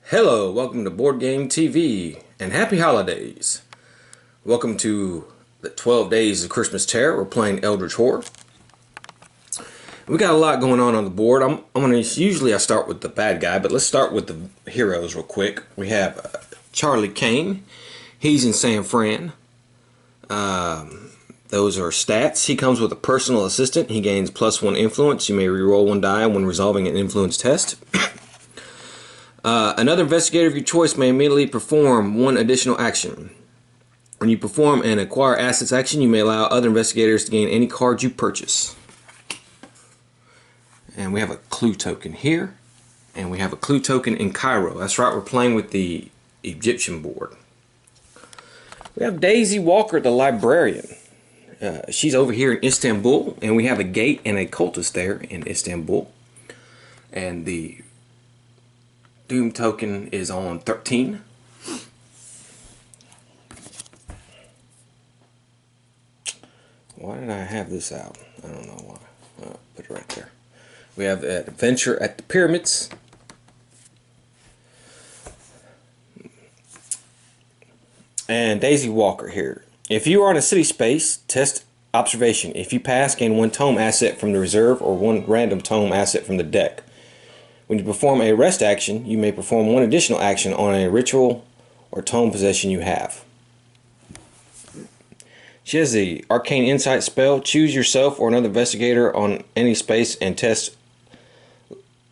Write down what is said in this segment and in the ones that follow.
Hello, welcome to Boardgame TV, and happy holidays. Welcome to the 12 Days of Christmas Terror. We're playing Eldritch Horror. We got a lot going on the board. Usually I start with the bad guy, but let's start with the heroes real quick. We have Charlie Kane. He's in San Fran. Those are stats. He comes with a personal assistant. He gains +1 influence. You may reroll one die when resolving an influence test. Another investigator of your choice may immediately perform one additional action. When you perform an acquire assets action, you may allow other investigators to gain any card you purchase. And we have a clue token here, and we have a clue token in Cairo. That's right, we're playing with the Egyptian board. We have Daisy Walker, the librarian. She's over here in Istanbul, and we have a gate and a cultist there in Istanbul. And the Doom token is on 13. Why did I have this out? I don't know why. Put it right there. We have an adventure at the pyramids. And Daisy Walker here. If you are in a city space, test observation. If you pass, gain 1 tome asset from the reserve or 1 random tome asset from the deck. When you perform a rest action, you may perform 1 additional action on a ritual or tome possession you have. She has the arcane insight spell. Choose yourself or another investigator on any space and test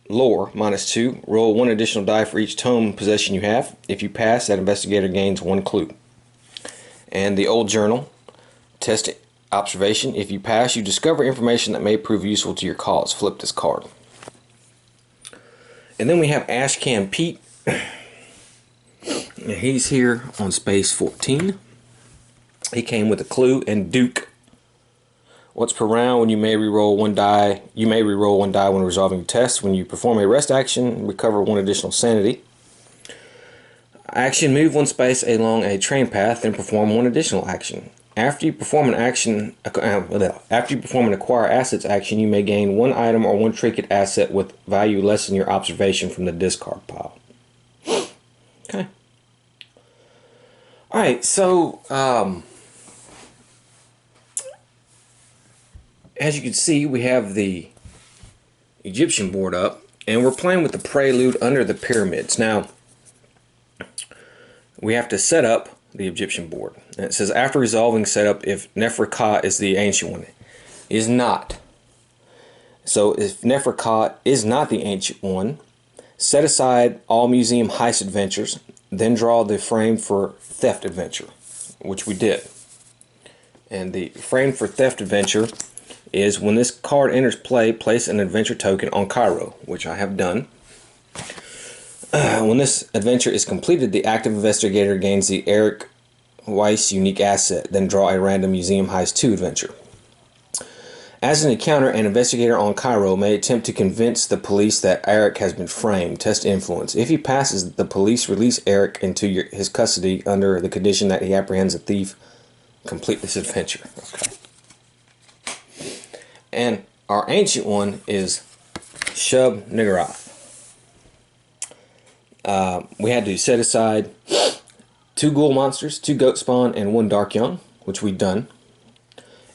lore -2. Roll 1 additional die for each tome possession you have. If you pass, that investigator gains 1 clue. And the old journal. Test observation. If you pass, you discover information that may prove useful to your cause. Flip this card. And then we have Ashcan Pete. He's here on space 14. He came with a clue and Duke. Once per round, when you may reroll 1 die, you may reroll 1 die when resolving a test. When you perform a rest action, recover 1 additional sanity. Action: move 1 space along a train path, then perform 1 additional action. After you perform an acquire assets action, you may gain 1 item or 1 trinket asset with value less than your observation from the discard pile. Okay. Alright, so as you can see, we have the Egyptian board up, and we're playing with the prelude under the pyramids. Now, we have to set up the Egyptian board. And it says after resolving setup, if Nefer-Ka is the ancient one. It is not. So if Nefer-Ka is not the ancient one, set aside all museum heist adventures, then draw the frame for theft adventure, which we did. And the frame for theft adventure is when this card enters play, place an adventure token on Cairo, which I have done. When this adventure is completed, the active investigator gains the Eric Weiss unique asset, then draw a random Museum Heist 2 adventure. As an encounter, an investigator on Cairo may attempt to convince the police that Eric has been framed. Test influence. If he passes, the police release Eric into his custody under the condition that he apprehends a thief. Complete this adventure. Okay. And our ancient one is Shub Niggurath. We had to set aside 2 ghoul monsters, 2 goat spawn, and 1 dark young, which we've done.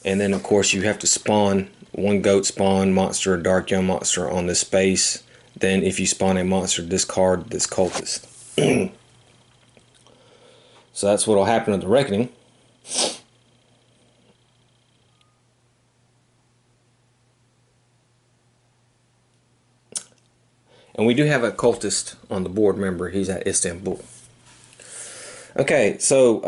And then, of course, you have to spawn 1 goat spawn monster, a dark young monster on this space. Then, if you spawn a monster, discard this cultist. So that's what will happen at the Reckoning. And we do have a cultist on the board. Remember, he's at Istanbul. Okay, so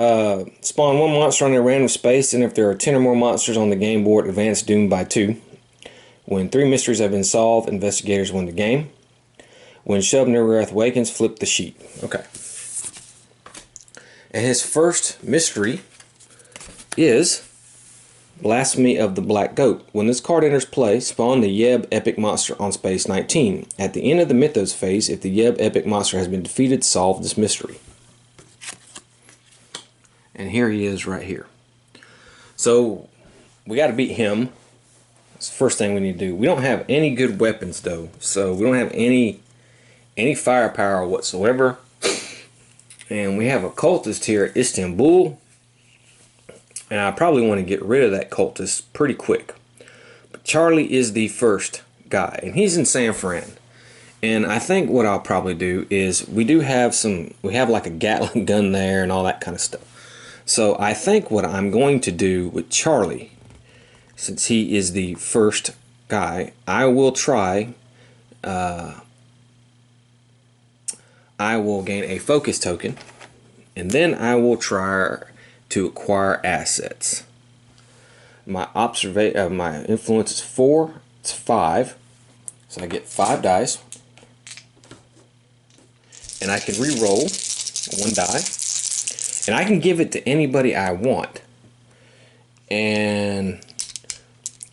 spawn 1 monster on a random space, and if there are 10 or more monsters on the game board, advance Doom by 2. When 3 mysteries have been solved, investigators win the game. When Shub Niggurath awakens, flip the sheet. Okay. And his first mystery is Blasphemy of the Black Goat. When this card enters play, spawn the Yeb Epic Monster on space 19. At the end of the Mythos phase, if the Yeb Epic Monster has been defeated, solve this mystery. And here he is right here. So we got to beat him. That's the first thing we need to do. We don't have any good weapons though. So we don't have any any firepower whatsoever. And we have a cultist here at Istanbul. And I probably want to get rid of that cultist pretty quick. But Charlie is the first guy, and he's in San Fran. And I think what I'll probably do is we have like a Gatling gun there and all that kind of stuff. So I think what I'm going to do with Charlie, since he is the first guy, I will try, I will gain a focus token, and then I will try to acquire assets. My influence is 4, it's 5, so I get 5 dice. And I can re-roll 1 die. And I can give it to anybody I want. And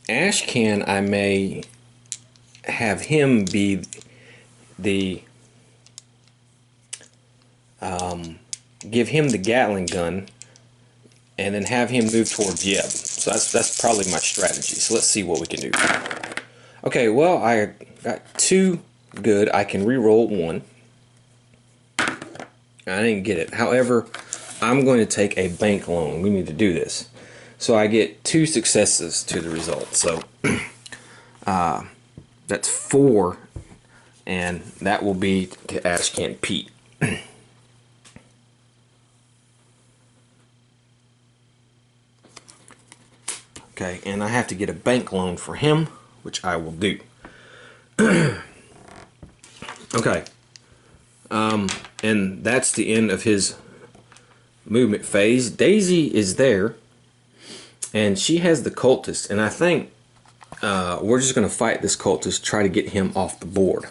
Ashcan, I may have him be the... give him the Gatling gun. And then have him move towards Yeb. So that's probably my strategy. So let's see what we can do. Okay, well, I got 2 good. I can re-roll 1. I didn't get it. However, I'm going to take a bank loan. We need to do this. So I get 2 successes to the result. So that's 4. And that will be to Ashcan Pete. Okay, and I have to get a bank loan for him, which I will do. Okay. And that's the end of his movement phase. Daisy is there, and she has the cultist, and I think we're just going to fight this cultist, try to get him off the board.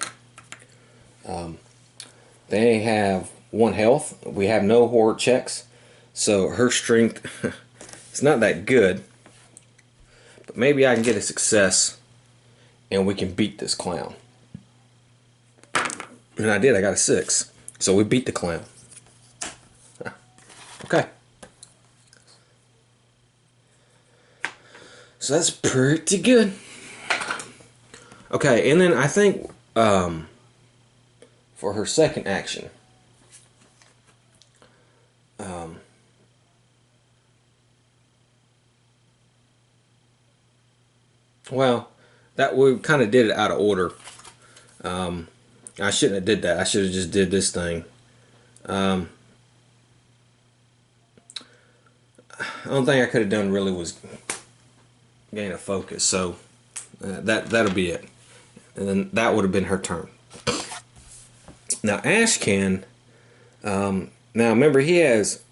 They have 1 health. We have no horror checks, so her strength is not that good. But maybe I can get a success, and we can beat this clown. And I did. I got a 6. So we beat the clown. Okay. So that's pretty good. Okay, and then I think for her second action, well, that we kind of did it out of order. I shouldn't have did that. I should have just did this thing. The only thing I could have done really was gain a focus. So that'll be it. And then that would have been her turn. Now Ashcan, now remember he has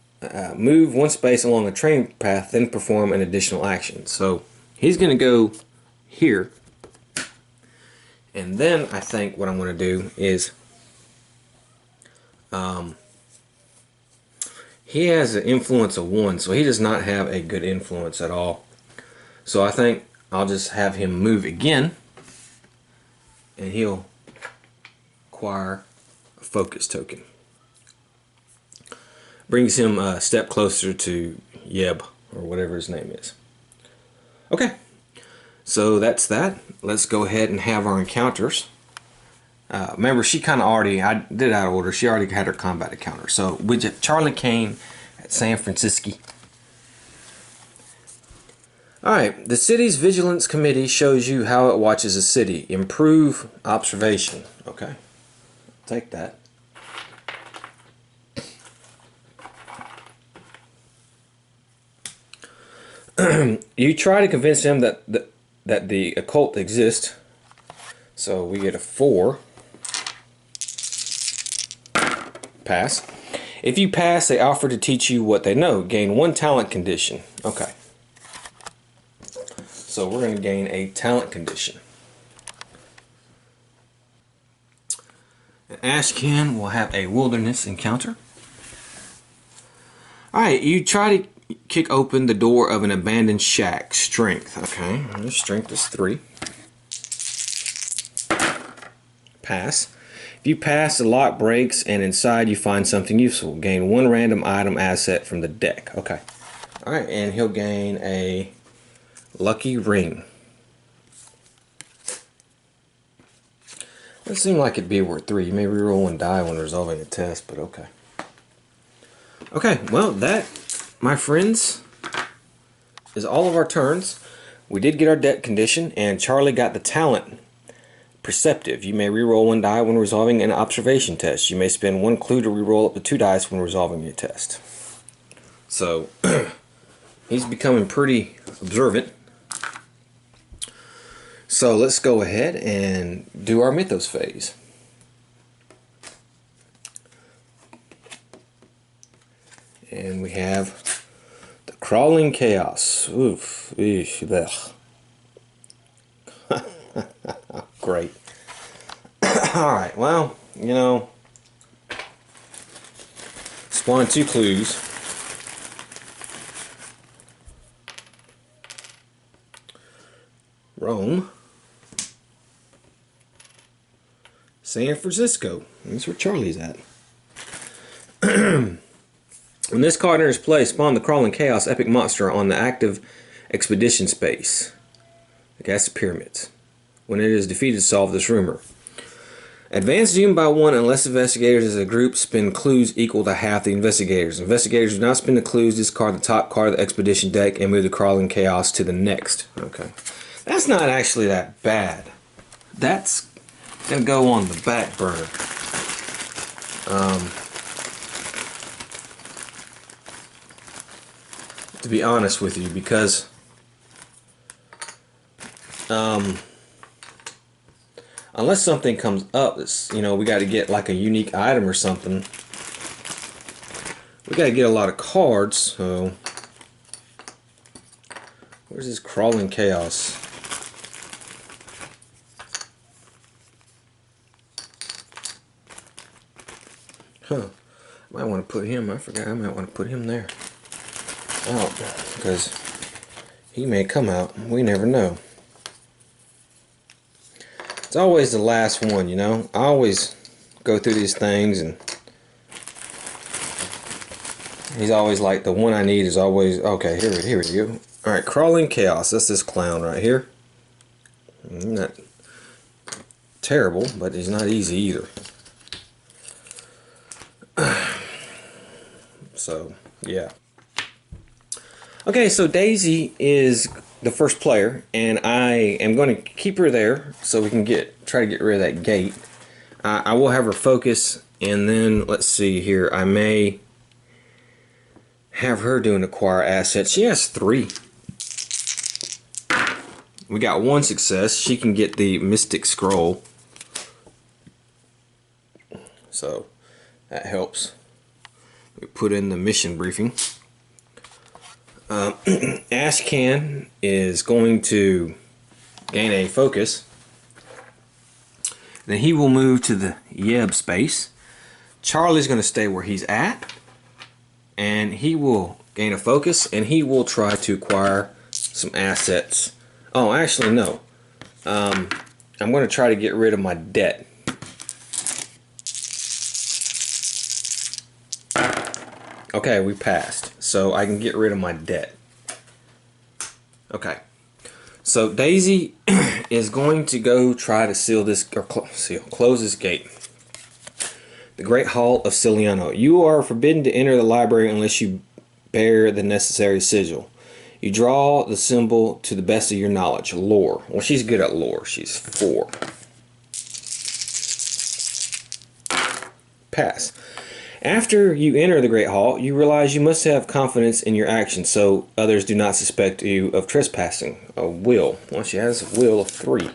move 1 space along a train path, then perform an additional action. So he's going to go here. And then I think what I'm going to do is he has an influence of 1, so he does not have a good influence at all. So I think I'll just have him move again, and he'll acquire a focus token. Brings him a step closer to Yeb, or whatever his name is. Okay. So that's that. Let's go ahead and have our encounters. Remember, she kind of already, I did out of order, she already had her combat encounter. So we have Charlie Kane at San Francisco. Alright, the city's vigilance committee shows you how it watches a city. Improve observation. Okay, take that. You try to convince them that the occult exists. So we get a 4. Pass. If you pass, they offer to teach you what they know. Gain 1 talent condition. Okay. So we're going to gain a talent condition. And Ashcan will have a wilderness encounter. Alright, you try to kick open the door of an abandoned shack. Strength. Okay, your strength is 3. Pass. If you pass, the lock breaks, and inside you find something useful. Gain 1 random item asset from the deck. Okay. Alright, and he'll gain a lucky ring. It seemed like it'd be worth 3. You may reroll 1 die when resolving a test, but okay. Okay, well, that, my friends, is all of our turns. We did get our debt condition, and Charlie got the talent Perceptive. You may reroll 1 die when resolving an observation test. You may spend 1 clue to reroll up to 2 dice when resolving your test. So, he's becoming pretty observant. So let's go ahead and do our Mythos phase. And we have the Crawling Chaos. Oof. Eesh, blech. Great. Alright, well, you know, spawn 2 clues. Rome. San Francisco. That's where Charlie's at. When this card enters play, spawn the Crawling Chaos epic monster on the active expedition space. The Gas Pyramids. When it is defeated, solve this rumor. Advance doom by 1 unless investigators as a group spend clues equal to half the investigators. Investigators do not spend the clues, discard the top card of the expedition deck and move the Crawling Chaos to the next. Okay. That's not actually that bad. That's going to go on the back burner. To be honest with you, because unless something comes up that's, you know, we got to get like a unique item or something, we got to get a lot of cards. So where's this Crawling Chaos? Huh. Might want to put him, I forgot, I might want to put him there. Out, because he may come out. We never know. It's always the last one, you know. I always go through these things, and he's always like, the one I need is always, okay, here we go. Alright, Crawling Chaos. That's this clown right here. Not terrible, but he's not easy either. So, yeah. Okay, so Daisy is the first player, and I am going to keep her there so we can try to get rid of that gate. I will have her focus, and then let's see here. I may have her do an acquire asset. She has 3. We got 1 success. She can get the Mystic Scroll, so that helps. We put in the mission briefing. Ashcan is going to gain a focus. Then he will move to the Yeb space. Charlie's going to stay where he's at, and he will gain a focus, and he will try to acquire some assets. Oh, actually no. I'm going to try to get rid of my debt. Okay, we passed, so I can get rid of my debt. Okay, so Daisy is going to go try to seal this, or close this gate. The Great Hall of Ciliano. You are forbidden to enter the library unless you bear the necessary sigil. You draw the symbol to the best of your knowledge. Lore. Well, she's good at lore. She's 4. Pass. After you enter the Great Hall, you realize you must have confidence in your actions so others do not suspect you of trespassing. A will. Well, she has a will of 3.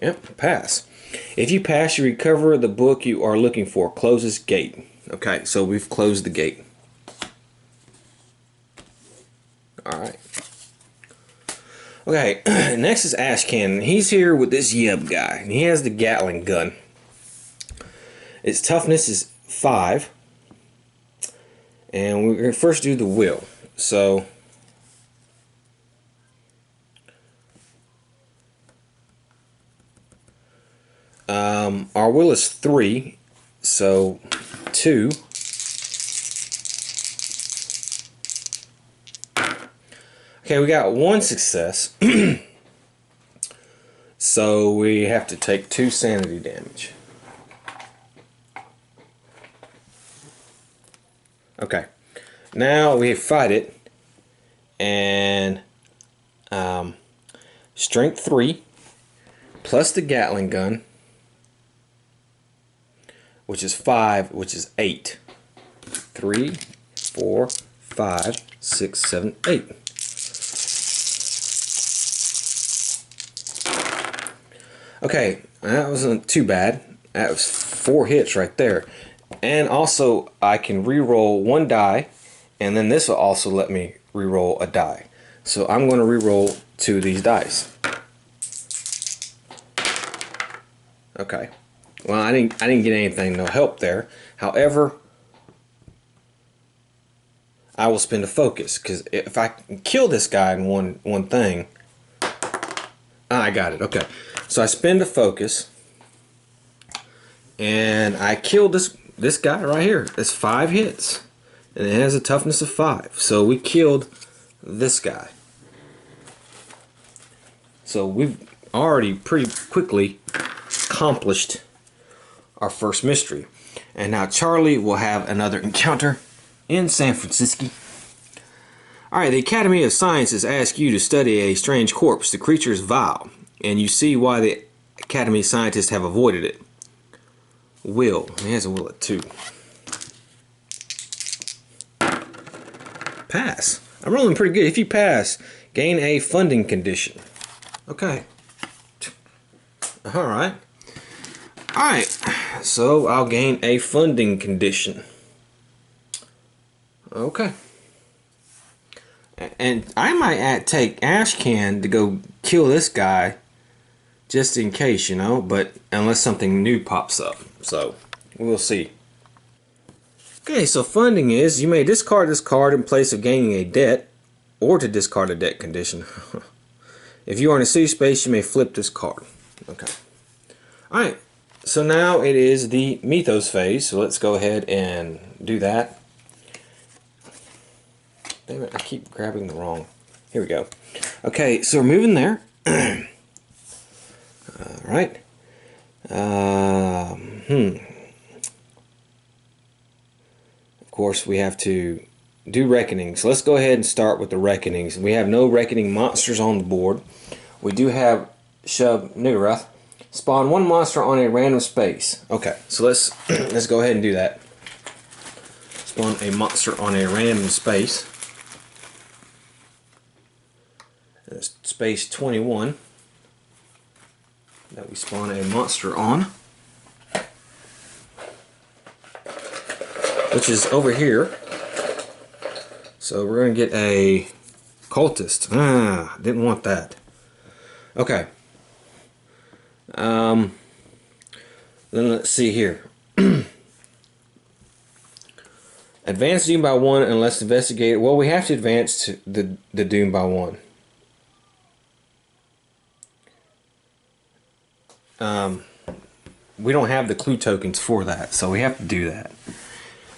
Yep, pass. If you pass, you recover the book you are looking for. Close this gate. Okay, so we've closed the gate. Alright. Okay, next is Ashcan. He's here with this Yeb guy. And he has the Gatling gun. Its toughness is 5. And we're going to first do the will. So, our will is 3. So, 2. Okay, we got 1 success. So we have to take 2 sanity damage. Okay, now we fight it, and strength 3 plus the Gatling gun, which is 5, which is 8. 3, 4, 5, 6, 7, 8. Okay, that wasn't too bad. That was 4 hits right there. And also, I can re-roll 1 die, and then this will also let me re-roll a die. So I'm going to re-roll 2 of these dice. Okay. Well, I didn't get anything, no help there. However, I will spend a focus, because if I can kill this guy in one thing, I got it. Okay. So I spend a focus, and I killed this guy right here. It's 5 hits, and it has a toughness of 5. So we killed this guy. So we've already pretty quickly accomplished our first mystery. And now Charlie will have another encounter in San Francisco. Alright, the Academy of Sciences asks you to study a strange corpse. The creature is vile, and you see why the Academy scientists have avoided it. Will. He has a will at 2. Pass. I'm rolling pretty good. If you pass, gain a funding condition. Okay. Alright. Alright. So I'll gain a funding condition. Okay. And I might take Ashcan to go kill this guy just in case, you know, but unless something new pops up. So, we'll see. Okay, so funding is, you may discard this card in place of gaining a debt, or to discard a debt condition. If you are in a city space, you may flip this card. Okay. Alright, so now it is the Mythos phase, so let's go ahead and do that. Damn it, I keep grabbing the wrong. Here we go. Okay, so we're moving there. Alright. Of course, we have to do reckonings. So let's go ahead and start with the reckonings. We have no reckoning monsters on the board. We do have Shub niggurath. Spawn 1 monster on a random space. Okay, so let's go ahead and do that. Spawn a monster on a random space. That's space 21 that we spawn a monster on, which is over here. So we're going to get a cultist. Didn't want that. Okay. Then let's see here. Advance Doom by 1 unless investigated. Well, we have to advance to the Doom by 1. We don't have the clue tokens for that, so we have to do that.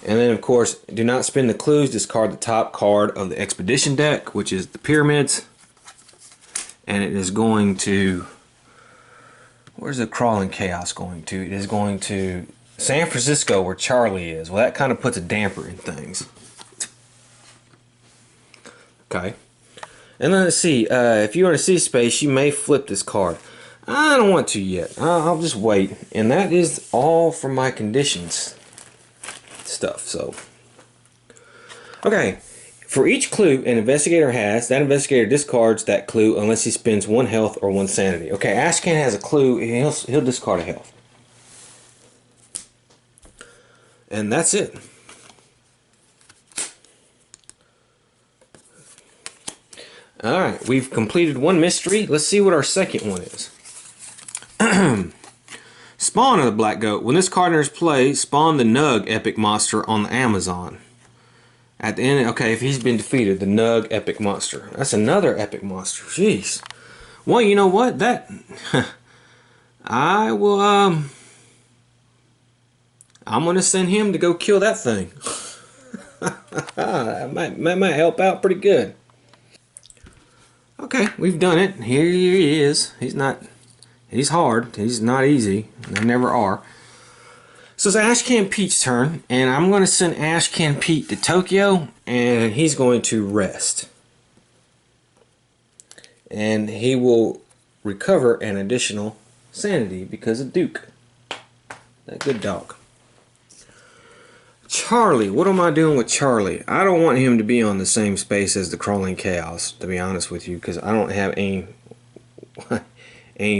And then, of course, do not spend the clues. Discard the top card of the expedition deck, which is the pyramids. And it is going to... Where's the crawling chaos going to? It is going to San Francisco, where Charlie is. Well, that kind of puts a damper in things. Okay. And then let's see. If you're in a sea space, you may flip this card. I don't want to yet. I'll just wait. And that is all for my conditions stuff. So, okay. For each clue an investigator has, that investigator discards that clue unless he spends 1 health or 1 sanity. Okay, Ashcan has a clue. He'll discard a health. And that's it. Alright, we've completed 1 mystery. Let's see what our second one is. Spawn of the Black Goat. When this card enters play, spawn the Nug epic monster on the Amazon. At the end, okay, if he's been defeated, the Nug epic monster. That's another epic monster. Jeez. Well, you know what? That I will. I'm gonna send him to go kill that thing. that might help out pretty good. Okay, we've done it. Here he is. He's not He's hard. He's not easy. They never are. So it's Ashcan Pete's turn, and I'm going to send Ashcan Pete to Tokyo, and he's going to rest. And he will recover an additional sanity because of Duke. That good dog. Charlie, what am I doing with Charlie? I don't want him to be on the same space as the Crawling Chaos, to be honest with you, because I don't have any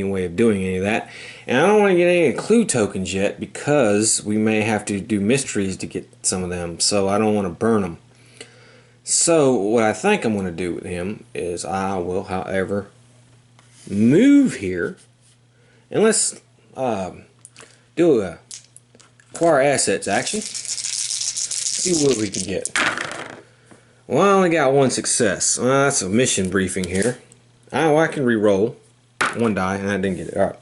way of doing any of that. And I don't want to get any clue tokens yet because we may have to do mysteries to get some of them, so I don't want to burn them. So what I think I'm going to do with him is I will, however, move here, and let's do a acquire assets action. See what we can get. Well, I only got one success. Well, that's a mission briefing here. Oh, I can re-roll one die, and I didn't get it. All right.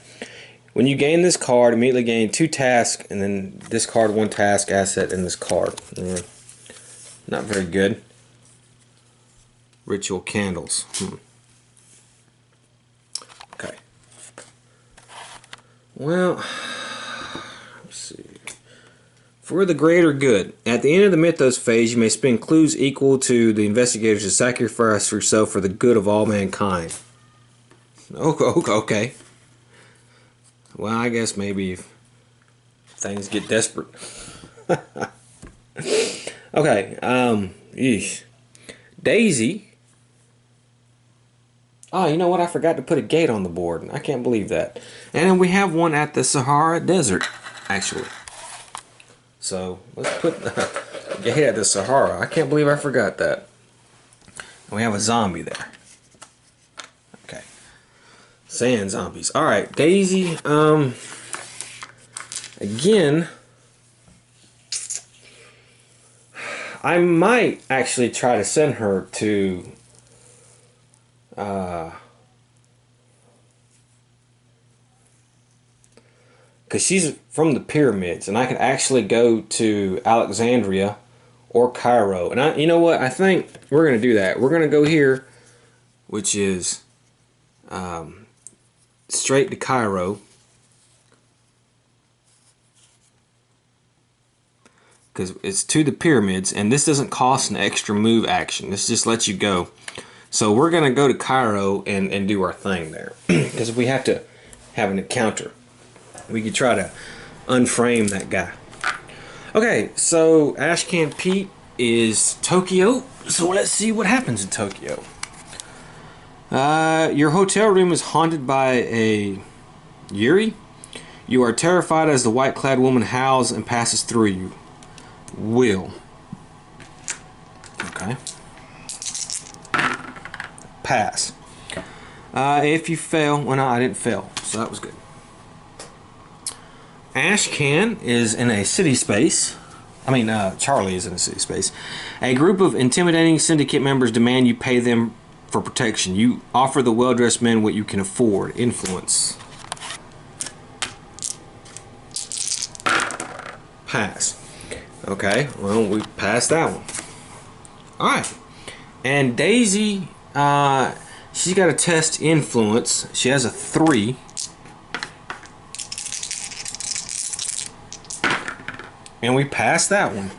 When you gain this card, immediately gain 2 tasks, and then discard 1 task asset in this card. Not very good. Ritual candles. Okay. Well, let's see. For the greater good, at the end of the Mythos phase, you may spend clues equal to the investigators to sacrifice yourself for the good of all mankind. Okay. Well, I guess maybe if things get desperate. Okay. Yeesh. Daisy. Oh, you know what? I forgot to put a gate on the board. I can't believe that. And then we have one at the Sahara Desert, actually. So let's put a gate at the Sahara. I can't believe I forgot that. We have a zombie there. Okay. Sand zombies. Alright, Daisy, again, I might actually try to send her to because she's from the pyramids, and I could actually go to Alexandria or Cairo. And you know what? I think we're going to do that. We're going to go here, which is straight to Cairo. Because it's to the pyramids, and this doesn't cost an extra move action. This just lets you go. So we're going to go to Cairo and do our thing there. Because we have to have an encounter. We could try to unframe that guy. Okay, so Ashcan Pete is Tokyo. So let's see what happens in Tokyo. Your hotel room is haunted by a Yuri. You are terrified as the white-clad woman howls and passes through you. Will. Okay. Pass. If you fail, well, no, I didn't fail, so that was good. Ashcan is in a city space. Charlie is in a city space. A group of intimidating syndicate members demand you pay them for protection. You offer the well-dressed men what you can afford. Influence. Pass. Okay, well, we passed that one. Alright. And Daisy, she's got a test influence. She has a 3. And we passed that one.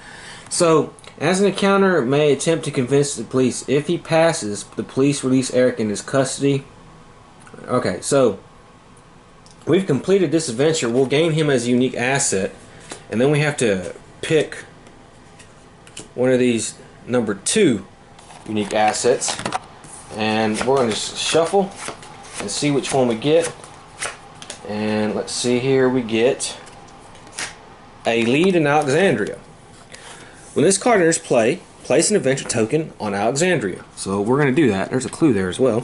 So, as an encounter may attempt to convince the police. If he passes, the police release Eric in his custody. Okay, so we've completed this adventure. We'll gain him as a unique asset. And then we have to pick one of these number 2 unique assets. And we're going to shuffle and see which one we get. And let's see here, we get a lead in Alexandria. When this card enters play, place an adventure token on Alexandria. So we're going to do that. There's a clue there as well.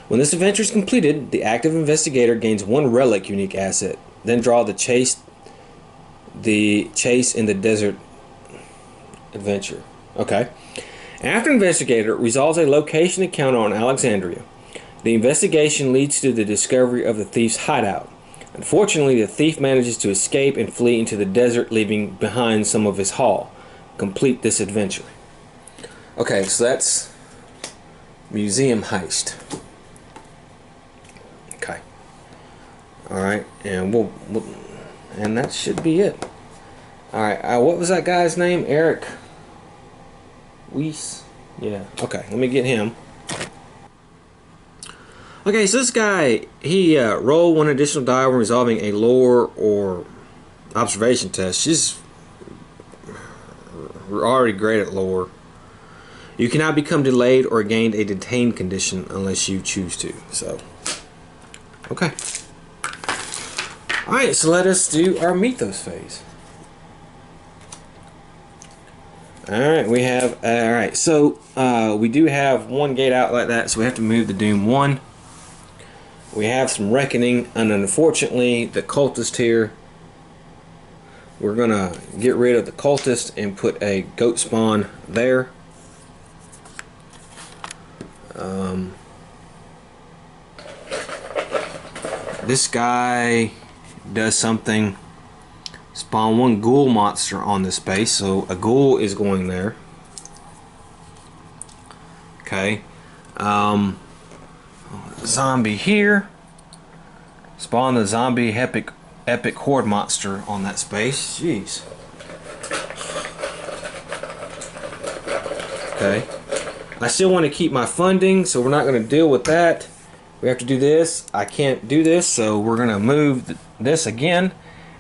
When this adventure is completed, the active investigator gains 1 relic unique asset. Then draw the chase in the desert adventure. Okay. After investigator resolves a location encounter on Alexandria, the investigation leads to the discovery of the thief's hideout. Unfortunately, the thief manages to escape and flee into the desert, leaving behind some of his haul. Complete this adventure. Okay, so that's museum heist. Okay. All right, and and that should be it. All right, what was that guy's name? Eric Weiss. Yeah. Okay, let me get him. Okay, so this guy, he rolled one additional die when resolving a lore or observation test. She's already great at lore. You cannot become delayed or gain a detained condition unless you choose to. So, okay. Alright, so let us do our mythos phase. Alright, we have, alright, so we do have one gate out like that, so we have to move the Doom 1. We have some Reckoning, and unfortunately, the Cultist here, we're going to get rid of the Cultist and put a Goat Spawn there. This guy does something. Spawn one ghoul monster on this base, so a ghoul is going there. Okay. Zombie here. Spawn the zombie epic horde monster on that space. Jeez. Okay. I still want to keep my funding, so we're not going to deal with that. We have to do this. I can't do this, so we're going to move this again.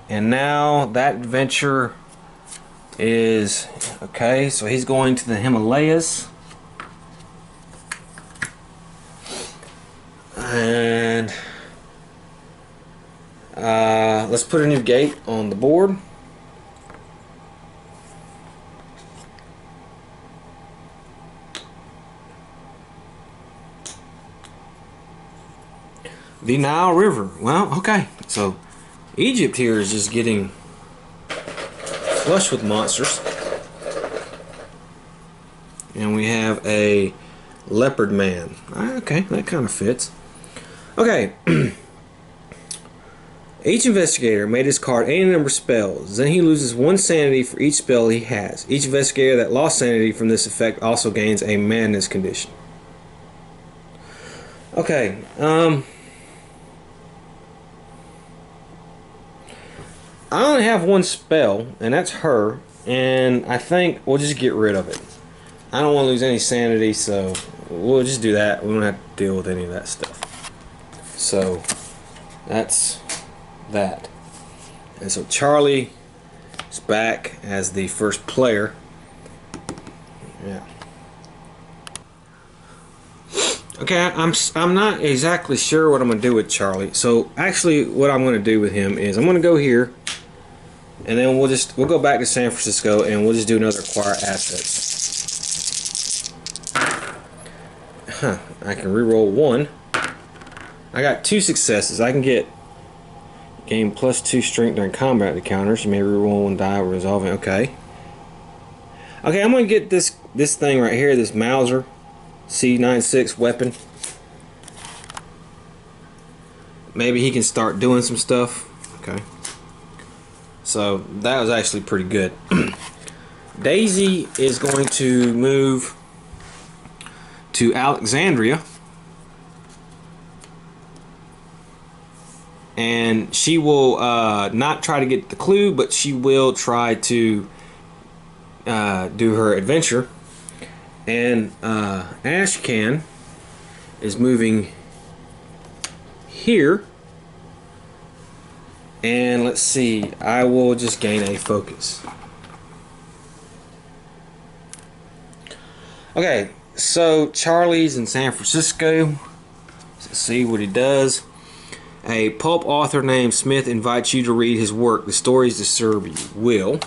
And now that adventure is okay. So he's going to the Himalayas. And let's put a new gate on the board. The Nile River. Well, okay. So Egypt here is just getting flush with monsters. And we have a leopard man. Okay, that kind of fits. Okay. Each investigator may discard any number of spells. Then he loses 1 sanity for each spell he has. Each investigator that lost sanity from this effect also gains a madness condition. Okay. I only have 1 spell, and that's her, and I think we'll just get rid of it. I don't want to lose any sanity, so we'll just do that. We don't have to deal with any of that stuff. So that's that. And so Charlie is back as the first player. Yeah. Okay, I'm not exactly sure what I'm going to do with Charlie. So actually what I'm going to do with him is I'm going to go here, and then we'll go back to San Francisco and we'll just do another acquire assets. Huh, I can reroll 1. I got 2 successes. I can gain +2 strength during combat encounters. You may reroll 1 die while resolving. Okay. Okay, I'm going to get this thing right here, this Mauser C96 weapon. Maybe he can start doing some stuff. Okay. So that was actually pretty good. Daisy is going to move to Alexandria. And she will not try to get the clue, but she will try to do her adventure. And Ashcan is moving here. And let's see, I will just gain a focus. Okay, so Charlie's in San Francisco. Let's see what he does. A pulp author named Smith invites you to read his work. The stories disturb you. Will.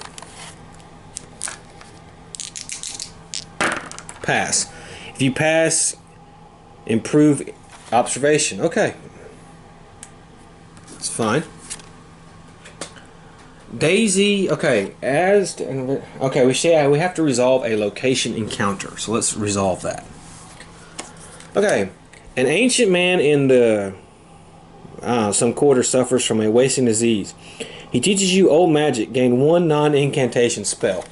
Pass. If you pass, improve observation. Okay. It's fine. Daisy, okay, okay, we have to resolve a location encounter. So let's resolve that. Okay. An ancient man in the some quarter suffers from a wasting disease. He teaches you old magic. Gain 1 non-incantation spell.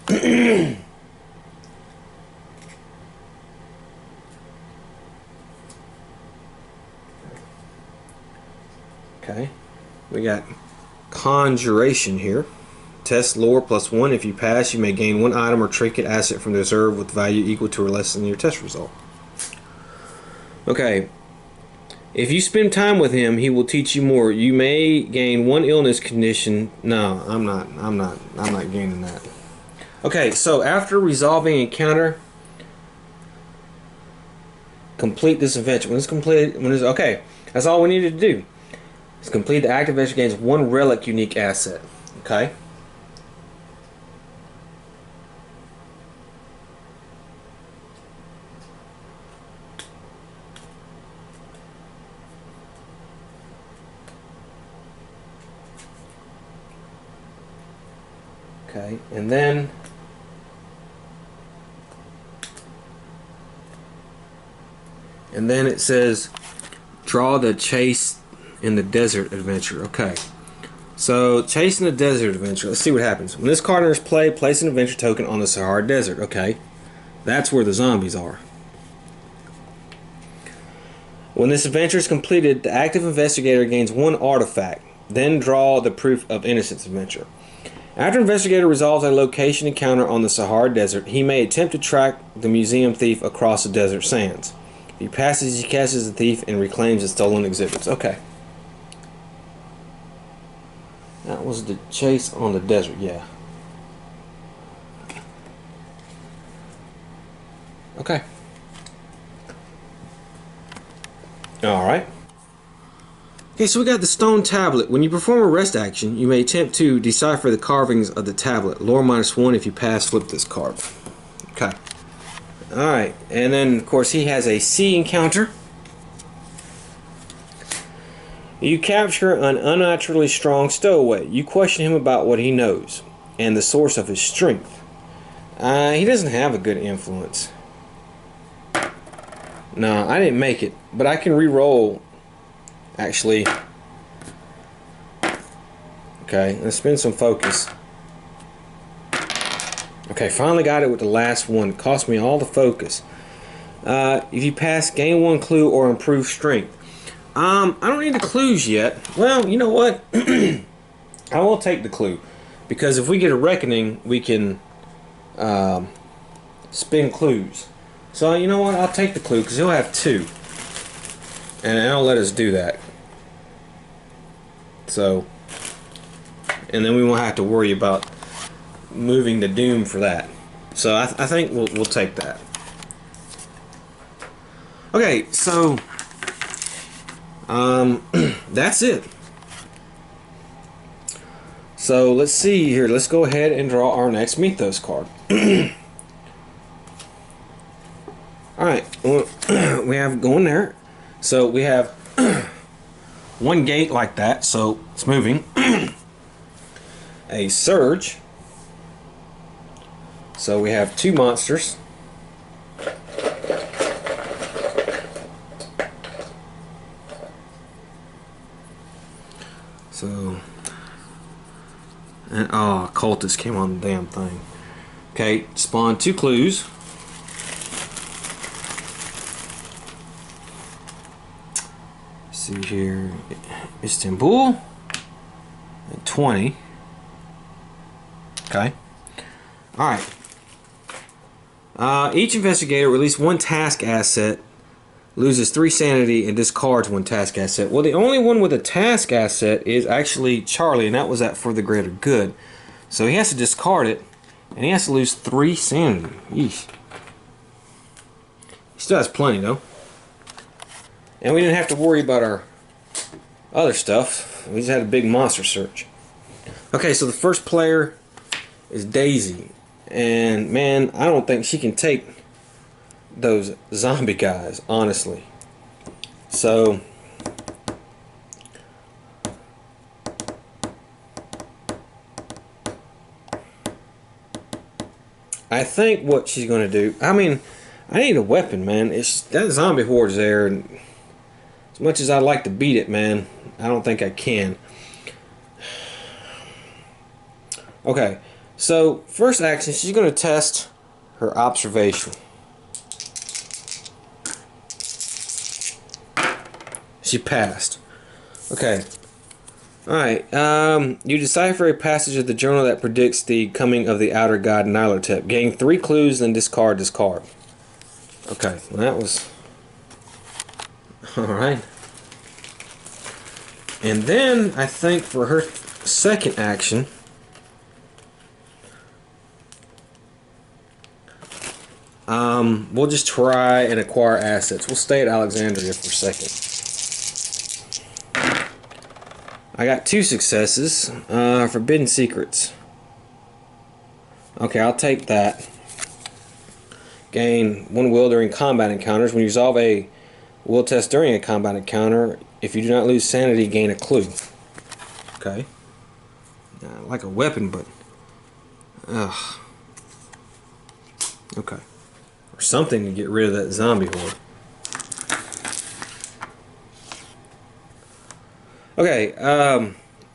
Okay. We got Conjuration here. Test lore +1. If you pass, you may gain 1 item or trinket asset from the reserve with value equal to or less than your test result. Okay. If you spend time with him, he will teach you more. You may gain 1 illness condition. No, I'm not gaining that. Okay, so after resolving encounter, complete this adventure. When it's completed, okay, that's all we needed to do. It's complete the active adventure, gains 1 relic unique asset. Okay. Okay, and then it says draw the chase in the desert adventure. Okay, so chase in the desert adventure. Let's see what happens. When this card enters play, place an adventure token on the Sahara Desert. Okay, that's where the zombies are. When this adventure is completed, the active investigator gains 1 artifact. Then draw the proof of innocence adventure. After investigator resolves a location encounter on the Sahara Desert, he may attempt to track the museum thief across the desert sands. If he passes, he catches the thief and reclaims the stolen exhibits. Okay. That was the chase on the desert, yeah. Okay. Alright. Okay, so we got the stone tablet. When you perform a rest action, you may attempt to decipher the carvings of the tablet. Lore -1. If you pass, flip this card. Okay. Alright, and then of course he has a sea encounter. You capture an unnaturally strong stowaway. You question him about what he knows and the source of his strength. He doesn't have a good influence. No, I didn't make it, but I can re-roll. Actually, okay, let's spend some focus. Okay, finally got it with the last one. It cost me all the focus. If you pass, gain 1 clue or improve strength. I don't need the clues yet. Well, you know what? I will take the clue, because if we get a reckoning, we can spin clues. So you know what? I'll take the clue because he'll have 2, and I'll let us do that. So, and then we won't have to worry about moving the doom for that. So I think we'll take that. Okay, so that's it. So let's see here. Let's go ahead and draw our next Mythos card. Alright, we have going there. So we have 1 gate like that, so it's moving. A surge. So we have 2 monsters. So, and oh, cultist came on the damn thing. Okay, spawn 2 clues. See here, Istanbul at 20. Okay. Alright. Each investigator releases 1 task asset, loses 3 sanity, and discards 1 task asset. Well, the only one with a task asset is actually Charlie, and that was that for the greater good. So he has to discard it, and he has to lose 3 sanity. Yeesh. He still has plenty, though. And we didn't have to worry about our other stuff. We just had a big monster search. Okay, so the first player is Daisy. And man, I don't think she can take those zombie guys, honestly. So I think what she's going to do, I mean, I need a weapon, man. It's that zombie horde's there, and as much as I'd like to beat it, man, I don't think I can. Okay, so first action, she's going to test her observation. She passed. Okay. Alright, you decipher a passage of the journal that predicts the coming of the outer god Nyarlathotep. Gain 3 clues, then discard this card. Okay, well that was... Alright. And then, I think for her second action... we'll just try and acquire assets. We'll stay at Alexandria for a second. I got 2 successes. Forbidden secrets. Okay, I'll take that. Gain 1 will during combat encounters. When you resolve a will test during a combat encounter, if you do not lose sanity, gain a clue. Okay. Like a weapon, but... Ugh. Okay. Or something to get rid of that zombie horde. Okay,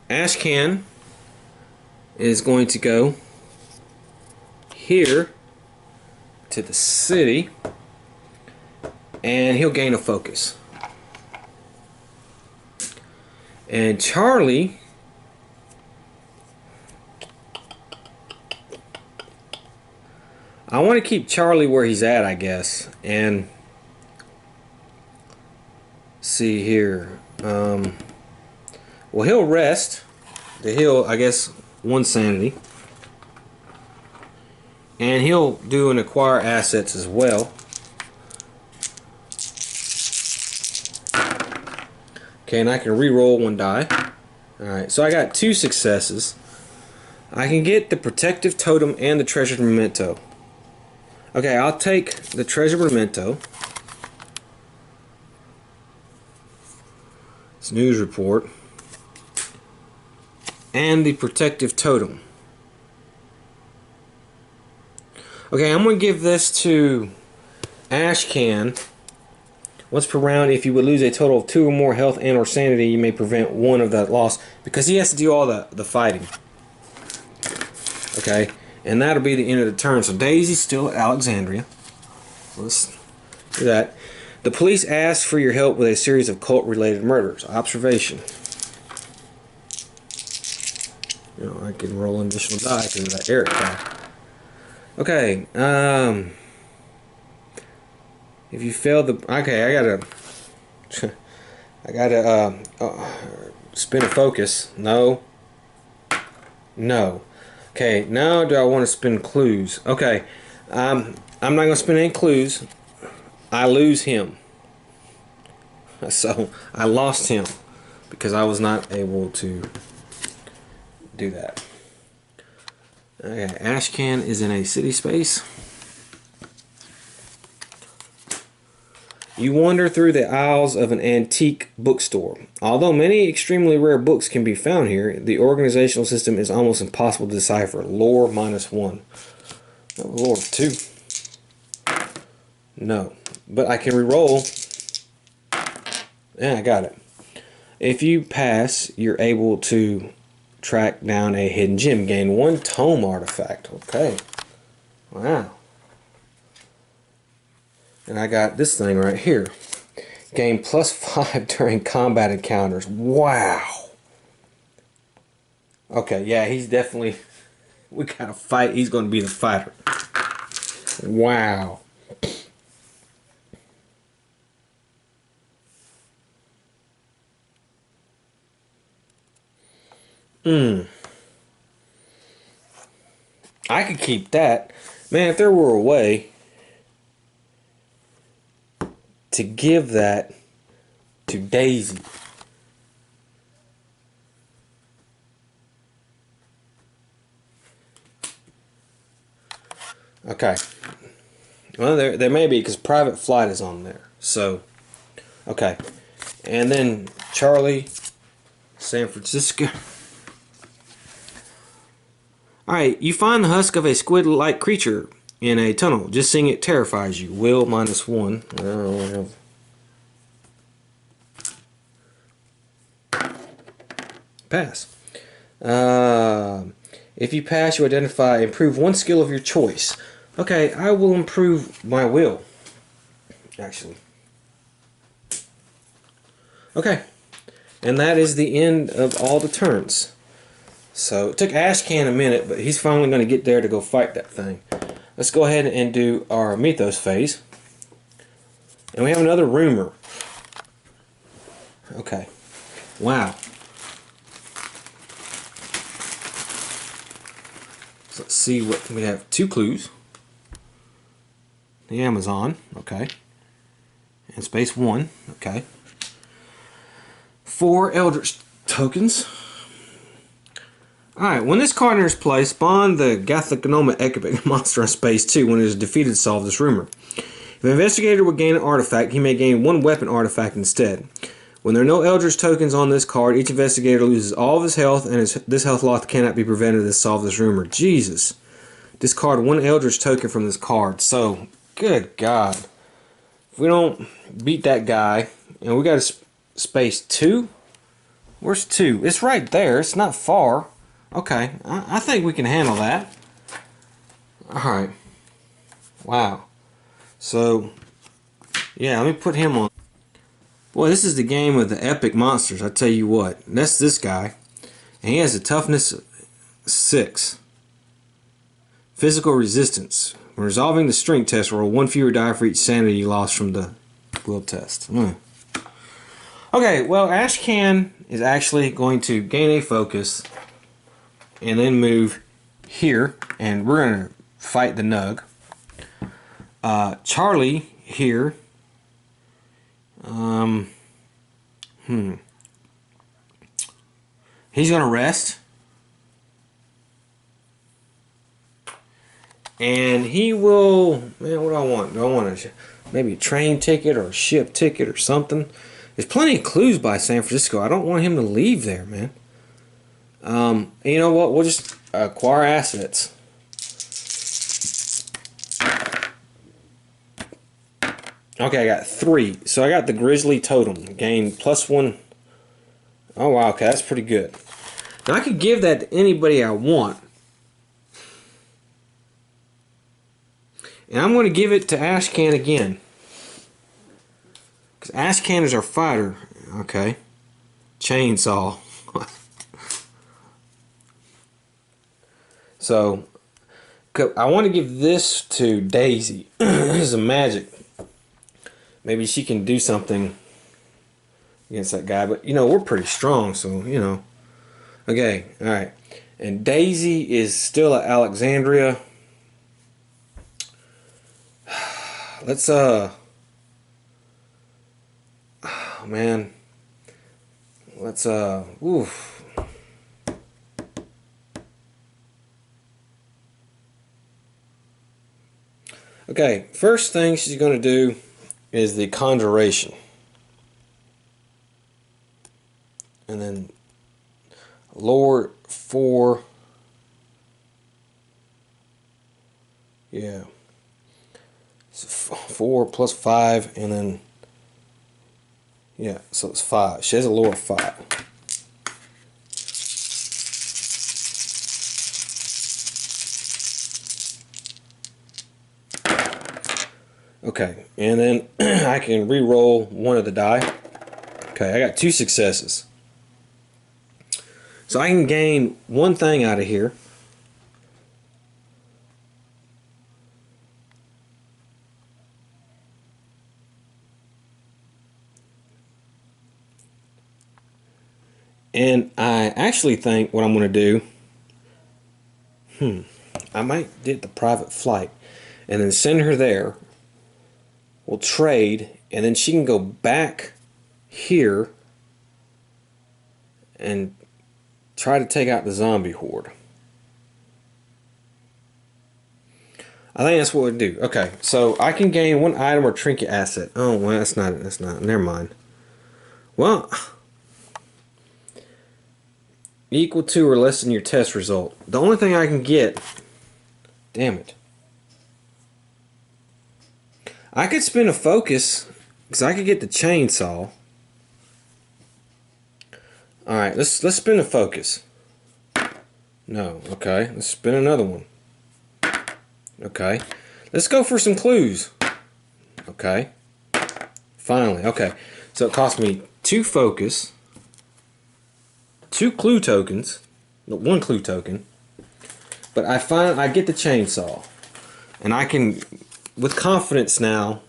Ashcan is going to go here to the city, and he'll gain a focus. And Charlie I want to keep Charlie where he's at, I guess, and see here. Well, he'll rest. He'll, I guess, 1 sanity. And he'll do an acquire assets as well. Okay, and I can re-roll 1 die. Alright, so I got 2 successes. I can get the protective totem and the treasured memento. Okay, I'll take the treasured memento. It's news report. And the protective totem. Okay, I'm going to give this to Ashcan. Once per round, if you would lose a total of 2 or more health and or sanity, you may prevent 1 of that loss. Because he has to do all the fighting. Okay, and that'll be the end of the turn. So Daisy's still at Alexandria. Let's do that. The police asked for your help with a series of cult-related murders. Observation. You know, I can roll an additional die because of that Eric guy. Okay, if you fail the... Okay, I gotta spin a focus. No. No. Okay, now do I want to spin clues? Okay, I'm not going to spin any clues. I lose him. So, I lost him because I was not able to do that. Okay, Ashcan is in a city space. You wander through the aisles of an antique bookstore. Although many extremely rare books can be found here, the organizational system is almost impossible to decipher. Lore -1. Oh, lore 2. No. But I can re-roll. Yeah, I got it. If you pass, you're able to track down a hidden gem. Gain 1 tome artifact. Okay. Wow. And I got this thing right here. Gain +5 during combat encounters. Wow. Okay, yeah, he's definitely... We gotta fight. He's going to be the fighter. Wow. I could keep that. Man, if there were a way to give that to Daisy. Okay. Well, there may be, because private flight is on there. So, okay. And then Charlie, San Francisco. Alright, you find the husk of a squid-like creature in a tunnel. Just seeing it terrifies you. Will -1. I don't have... Pass. If you pass, you identify, improve 1 skill of your choice. Okay, I will improve my will. Actually. Okay. And that is the end of all the turns. So it took Ashcan a minute, but he's finally going to get there to go fight that thing. Let's go ahead and do our Mythos phase. And we have another rumor. Okay. Wow. So let's see what we have. 2 clues. The Amazon. Okay. And space 1. Okay. 4 eldritch tokens. Alright, when this card enters play, spawn the Gathakonoma epic monster on space 2 when it is defeated to solve this rumor. If an investigator would gain an artifact, he may gain 1 weapon artifact instead. When there are no eldritch tokens on this card, each investigator loses all of his health, and this health loss cannot be prevented to solve this rumor. Jesus. Discard 1 eldritch token from this card. So, good God. If we don't beat that guy, and we got a space 2? Where's 2? It's right there. It's not far. Okay, I think we can handle that. Alright. Wow. So, yeah, let me put him on. Boy, this is the game of the epic monsters, I tell you what. That's this guy. And he has a toughness 6. Physical resistance. When resolving the strength test, roll 1 fewer die for each sanity loss from the will test. Okay, well, Ashcan is actually going to gain a focus and then move here, and we're going to fight the Nug. Charlie here. He's going to rest. And he will, man, what do I want? Do I want maybe a train ticket or a ship ticket or something? There's plenty of clues by San Francisco. I don't want him to leave there, man. You know what? We'll just acquire assets. Okay, I got 3. So I got the Grizzly Totem. Gain +1. Oh, wow. Okay, that's pretty good. Now, I could give that to anybody I want. And I'm going to give it to Ashcan again. Because Ashcan is our fighter. Okay. Chainsaw. So, I want to give this to Daisy. This is a magic. Maybe she can do something against that guy. But, you know, we're pretty strong, so, you know. Okay, alright. And Daisy is still at Alexandria. Let's, oh, man. Let's, oof. Okay, first thing she's going to do is the conjuration. And then lower 4. Yeah. So 4 plus 5, and then, yeah, so it's 5. She has a lower 5. Okay, and then I can re-roll 1 of the die. Okay, I got 2 successes. So I can gain 1 thing out of here. And I actually think what I'm going to do, I might get the private flight and then send her there. We'll trade, and then she can go back here and try to take out the zombie horde. I think that's what we'll do. Okay, so I can gain 1 item or trinket asset. Oh, well, that's not, never mind. Well, equal to or less than your test result. The only thing I can get, damn it. I could spin a focus, because I could get the chainsaw. Alright, let's spin a focus. No, okay. Let's spin another one. Okay. Let's go for some clues. Okay. Finally, okay. So it cost me 2 focus. 2 clue tokens, no, 1 clue token, but I get the chainsaw, and I can, with confidence now,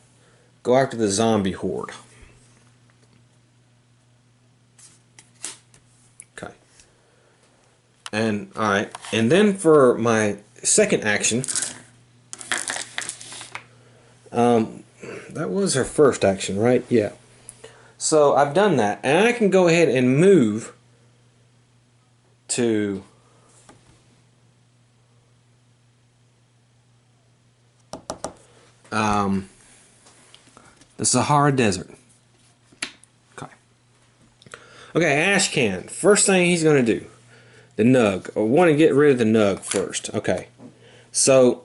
go after the zombie horde. Okay. And alright, and then for my second action, that was her first action, right? Yeah. So I've done that, and I can go ahead and move to the Sahara Desert. Okay. Okay, Ashcan. First thing he's going to do, the nug. I want to get rid of the nug first. Okay. So,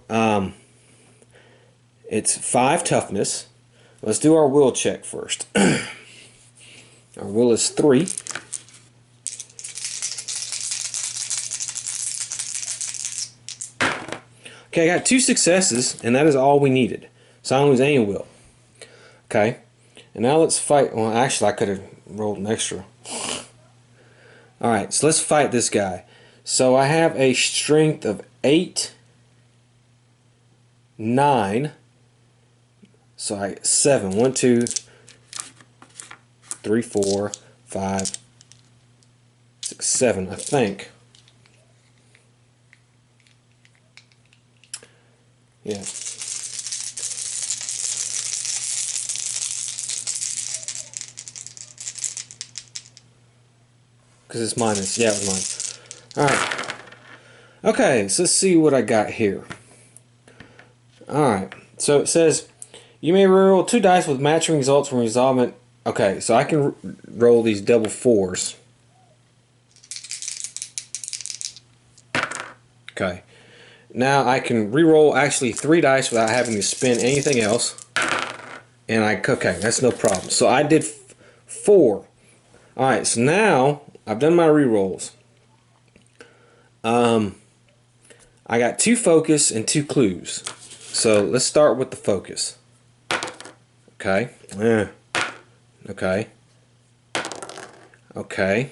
it's 5 toughness. Let's do our will check first. Our will is 3. Okay, I got 2 successes, and that is all we needed. So I don't lose any will. Okay, and now let's fight. Well, actually, I could have rolled an extra. Alright, so let's fight this guy. So I have a strength of 8, 9. So 7. 1, 2, 3, 4, 5, 6, 7, I think. Yeah. Because it's minus. Yeah, it was mine. Alright. Okay, so let's see what I got here. Alright. So it says, you may roll 2 dice with matching results from resolvement. Okay, so I can roll these double 4s. Okay. Now I can re-roll actually 3 dice without having to spend anything else. And okay, that's no problem. So I did 4. Alright, so now I've done my re-rolls. I got 2 focus and 2 clues. So let's start with the focus. Okay. Okay. Okay.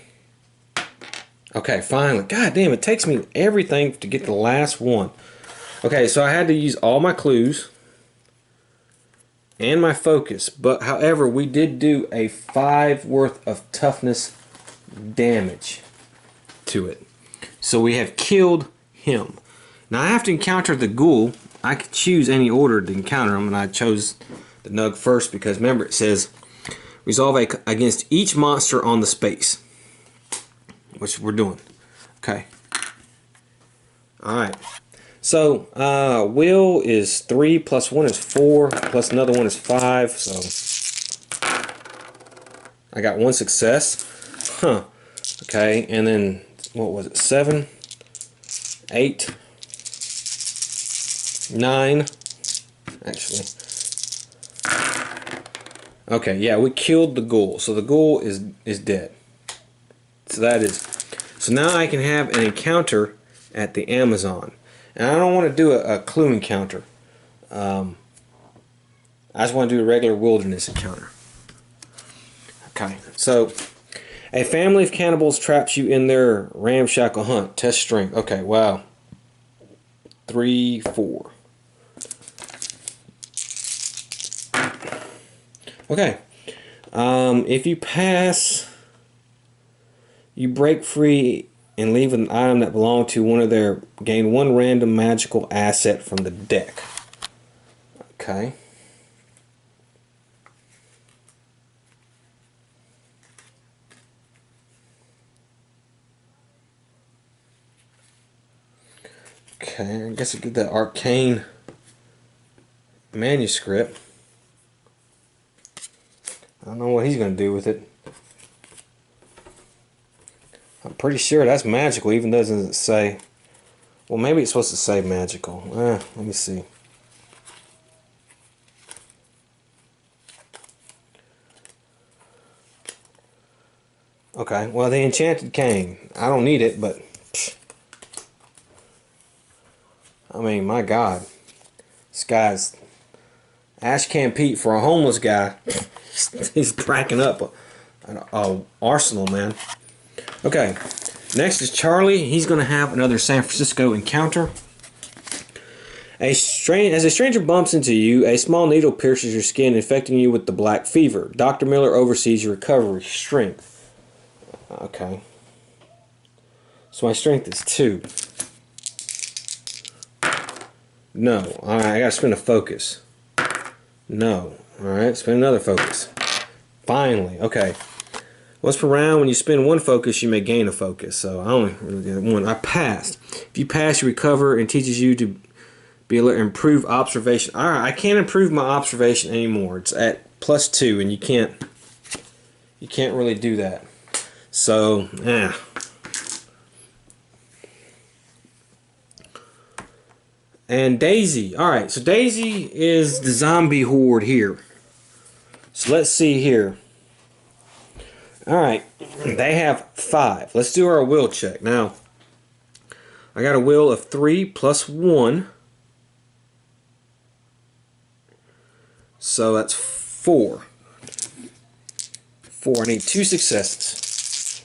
Okay, finally. God damn, it takes me everything to get the last one. Okay, so I had to use all my clues and my focus. But however, we did do a 5 worth of toughness damage to it. So we have killed him. Now I have to encounter the ghoul. I could choose any order to encounter him, and I chose the nug first because remember it says resolve against each monster on the space, which we're doing. Okay. Alright. So will is 3 plus 1 is 4 plus another 1 is 5. So I got 1 success. Huh. Okay, and then what was it? 7, 8, 9. Actually. Okay, yeah, we killed the ghoul. So the ghoul is dead. So that is. So now I can have an encounter at the Amazon. And I don't want to do a clue encounter. I just want to do a regular wilderness encounter. Okay, so a family of cannibals traps you in their ramshackle hunt. Test strength. Okay, wow. 3, 4. Okay. If you pass, you break free and leave an item that belonged to one of their. Gain 1 random magical asset from the deck. Okay. Okay, I guess I get the arcane manuscript. I don't know what he's going to do with it. I'm pretty sure that's magical, even though it doesn't say. Well, maybe it's supposed to say magical. Let me see. Okay, well, the enchanted cane. I don't need it, but I mean, my God. This guy's Ashcan Pete for a homeless guy. He's cracking up an arsenal, man. Okay. Next is Charlie. He's going to have another San Francisco encounter. As a stranger bumps into you, a small needle pierces your skin, infecting you with the black fever. Dr. Miller oversees your recovery. Strength. Okay. So my strength is 2. No. Alright, I gotta spend a focus. No. Alright, spend another focus. Finally. Okay. Once per round, when you spend 1 focus, you may gain a focus. So I only really did 1. I passed. If you pass, you recover and teaches you to be able to improve observation. Alright, I can't improve my observation anymore. It's at +2, and you can't really do that. So, yeah. And Daisy. Alright, so Daisy is the zombie horde here. So let's see here. Alright, they have 5. Let's do our will check. Now, I got a will of 3 plus 1. So that's 4. 4. I need 2 successes.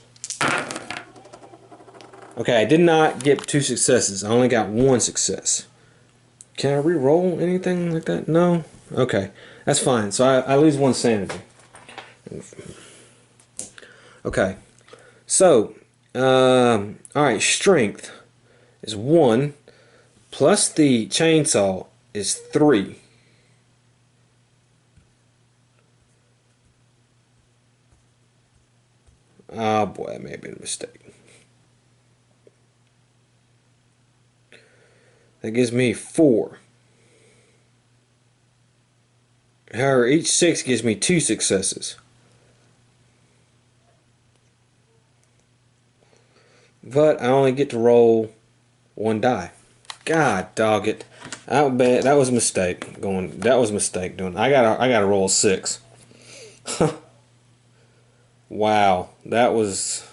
Okay, I did not get 2 successes. I only got 1 success. Can I re-roll anything like that? No? Okay, that's fine. So I lose 1 sanity. Okay, so, alright, strength is 1, plus the chainsaw is 3. Oh boy, that may have been a mistake. That gives me 4. However, each 6 gives me 2 successes. But I only get to roll 1 die. God dog it. That was a mistake. That was a mistake doing. I gotta roll a 6. Wow, that was.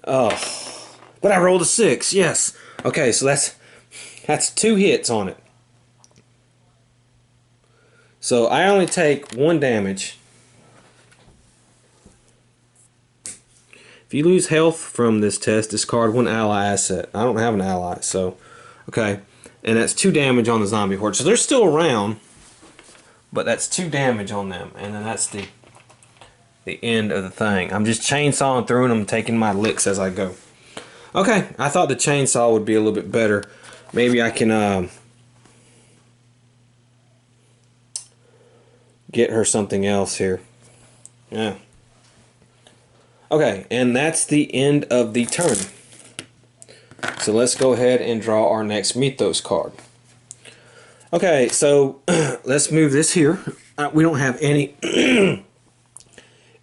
Oh, but I rolled a 6. Yes. Okay, so that's 2 hits on it. So I only take 1 damage. If you lose health from this test, discard 1 ally asset. I don't have an ally, so okay. And that's 2 damage on the zombie horde. So they're still around, but that's 2 damage on them, and then that's the end of the thing. I'm just chainsawing through them, taking my licks as I go. Okay, I thought the chainsaw would be a little bit better. Maybe I can get her something else here. Yeah. Okay, and that's the end of the turn. So let's go ahead and draw our next Mythos card. Okay, so let's move this here. We don't have any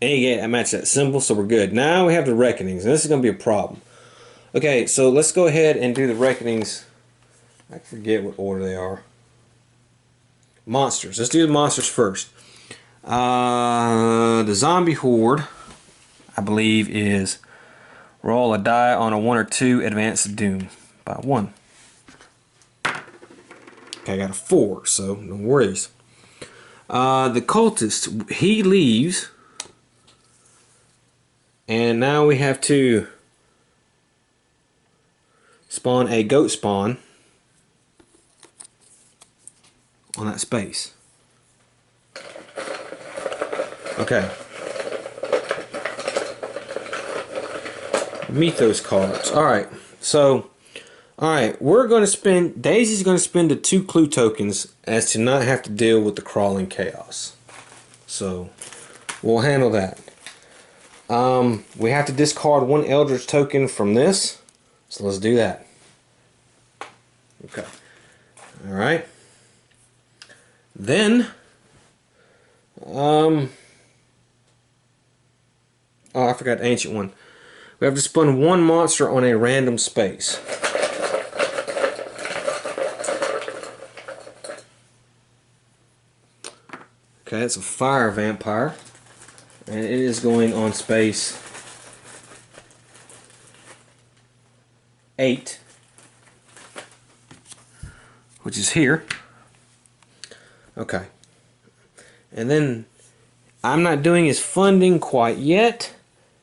any gate that match that symbol, so we're good. Now we have the Reckonings, and this is going to be a problem. Okay, so let's go ahead and do the Reckonings. I forget what order they are. Monsters. Let's do the monsters first. The zombie horde, I believe, is roll a die on a 1 or 2, advance the doom by 1. Okay, I got a 4, so no worries. The cultist, he leaves, and now we have to spawn a goat spawn on that space. Okay. Mythos cards. Alright, so we're going to spend, Daisy's going to spend the 2 clue tokens as to not have to deal with the crawling chaos. So we'll handle that. We have to discard 1 eldritch token from this, so let's do that. Okay. Alright. Then oh, I forgot the ancient one. We have to spawn 1 monster on a random space. Okay, it's a fire vampire, and it is going on space 8, which is here. Okay, and then I'm not doing his funding quite yet,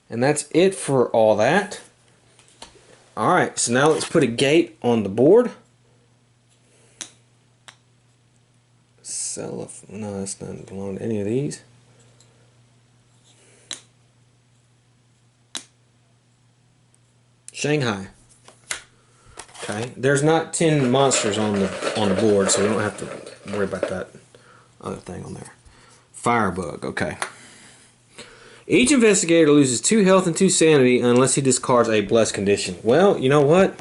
And that's it for all that. Alright, so now let's put a gate on the board. No, that's not belong to any of these. Shanghai. Okay, there's not 10 monsters on the board, so we don't have to worry about that other thing on there. Firebug. Okay. Each investigator loses 2 health and 2 sanity unless he discards a blessed condition. Well, you know what?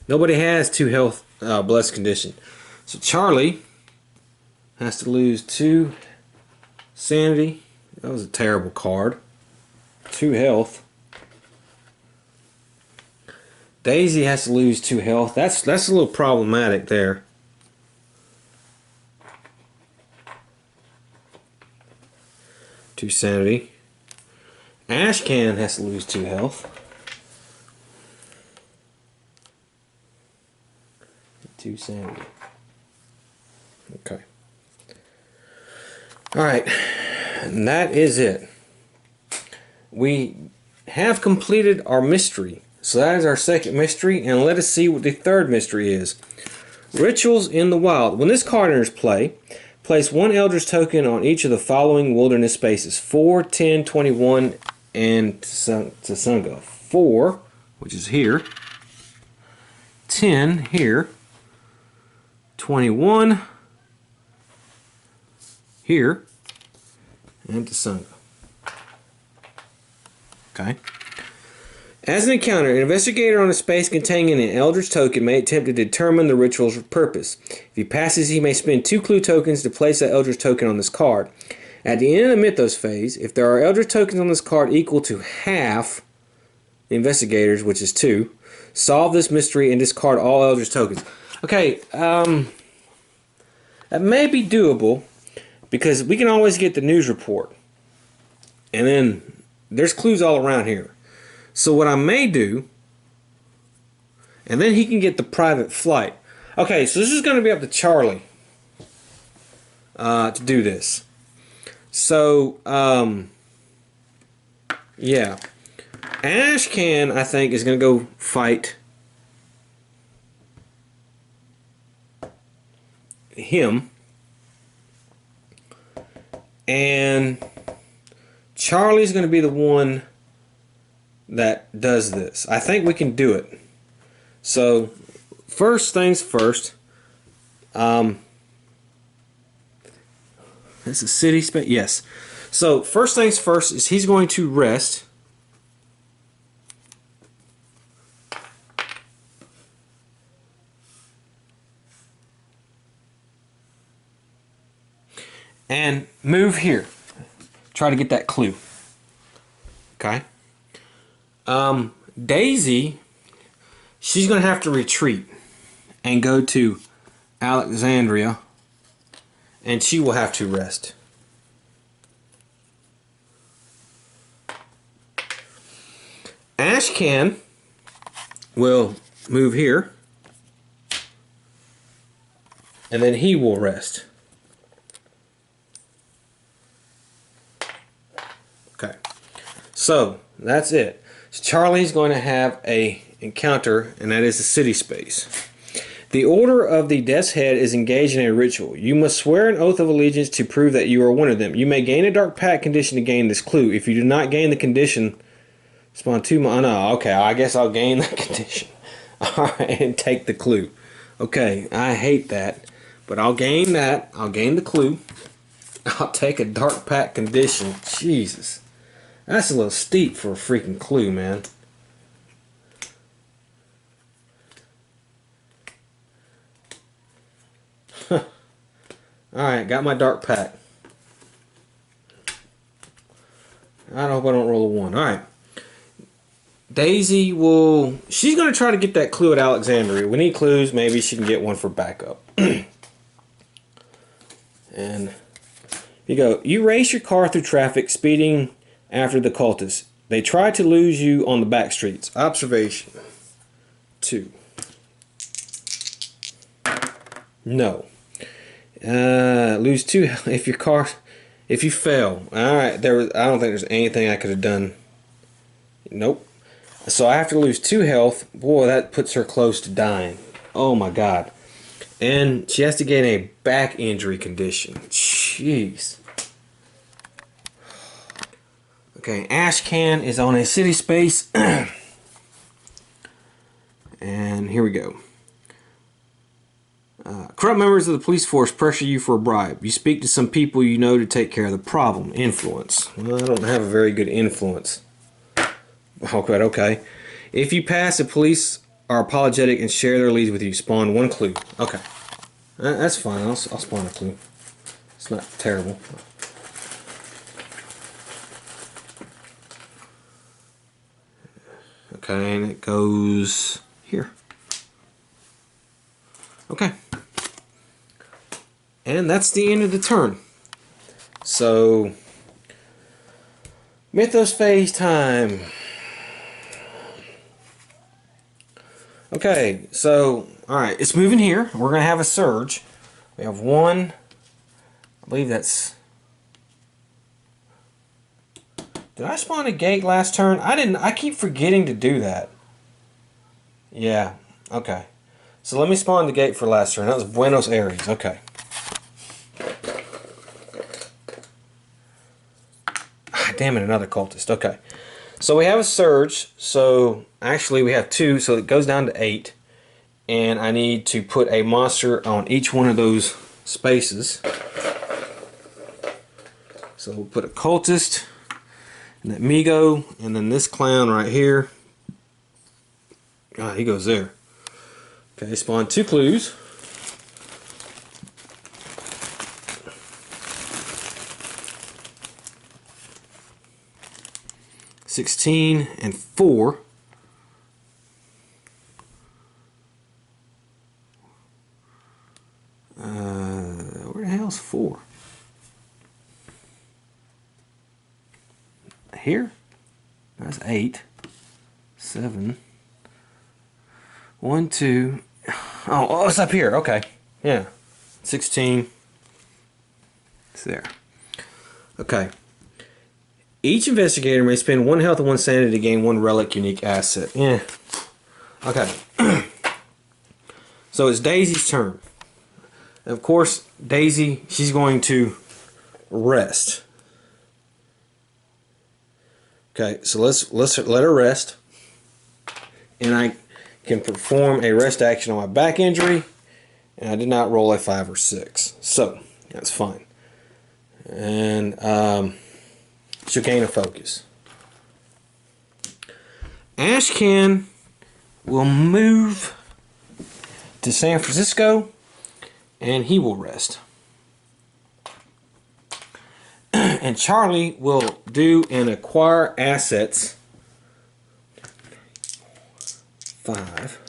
Nobody has 2 health blessed condition. So Charlie has to lose 2 sanity. That was a terrible card. 2 health. Daisy has to lose 2 health. That's a little problematic there. Two sanity. Ashcan has to lose 2 health. 2 sanity. Okay. Alright. And that is it. We have completed our mystery. So that is our second mystery, and let us see what the third mystery is. Rituals in the Wild. When this card enters play, place 1 Eldritch token on each of the following wilderness spaces. 4, 10, 21, and Tsunga. 4, which is here. 10 here. 21 here. And Tsunga. Okay. As an encounter, an investigator on a space containing an Eldritch token may attempt to determine the ritual's purpose. If he passes, he may spend 2 clue tokens to place that Eldritch token on this card. At the end of the Mythos phase, if there are Eldritch tokens on this card equal to half the investigators, which is 2, solve this mystery and discard all Eldritch tokens. Okay, that may be doable because we can always get the news report. And then there's clues all around here. So what I may do, and then he can get the private flight. Okay, so this is going to be up to Charlie to do this. So, yeah. Ashcan, I think, is going to go fight him. And Charlie's going to be the one that does this. I think we can do it. So, first things first. This is city space. Yes. So, first things first is he's going to rest. And move here. Try to get that clue. Okay. Daisy, she's going to have to retreat and go to Alexandria, and she will have to rest. Ashcan will move here, and then he will rest. Okay, so that's it. So Charlie's going to have a encounter, and that is the city space. The Order of the Death's Head is engaged in a ritual. You must swear an oath of allegiance to prove that you are one of them. You may gain a Dark Pact condition to gain this clue. If you do not gain the condition, spawn 2 more. No, okay, I guess I'll gain the condition. Alright, and take the clue. Okay, I hate that, but I'll gain that. I'll gain the clue. I'll take a Dark Pact condition. Jesus. That's a little steep for a freaking clue, man. Alright, got my Dark Pact. I hope I don't roll a 1. Alright. Daisy will... She's going to try to get that clue at Alexandria. We need clues. Maybe she can get one for backup. And here you go. You race your car through traffic, speeding after the cultists. They try to lose you on the back streets. Observation 2. No. Lose 2 if your car If you fail, alright, I don't think there's anything I could have done. Nope. So I have to lose 2 health. Boy, that puts her close to dying. Oh my god. And she has to gain a back injury condition. Jeez. Okay, Ashcan is on a city space. And here we go. Corrupt members of the police force pressure you for a bribe. You speak to some people you know to take care of the problem. Influence. Well, I don't have a very good influence. Okay. If you pass, the police are apologetic and share their leads with you. Spawn 1 clue. Okay. That's fine. I'll spawn a clue. It's not terrible. Okay, and it goes here. Okay. And that's the end of the turn. So, Mythos phase time. Okay, so, alright, it's moving here. We're going to have a surge. We have 1, I believe that's... Did I spawn a gate last turn? I didn't. I keep forgetting to do that. Yeah, okay. So let me spawn the gate for last turn. That was Buenos Aires. Okay. Damn it, another cultist. Okay. So we have a surge. So actually we have 2. So it goes down to 8. And I need to put a monster on each one of those spaces. So we'll put a cultist. And that Migo, and then this clown right here. Ah, he goes there. Okay, spawn 2 clues. $16 and 4. Where the hell's 4? Here? That's 8. 7. 1, 2. Oh, it's up here. Okay. Yeah. 16. It's there. Okay. Each investigator may spend 1 health and 1 sanity to gain 1 relic unique asset. Yeah. Okay. So it's Daisy's turn. And of course, Daisy, she's going to rest. Okay, so let's let her rest. And I can perform a rest action on my back injury. And I did not roll a 5 or 6. So, that's fine. And she'll gain a focus. Ashcan will move to San Francisco. And he will rest. And Charlie will do and acquire assets. 5.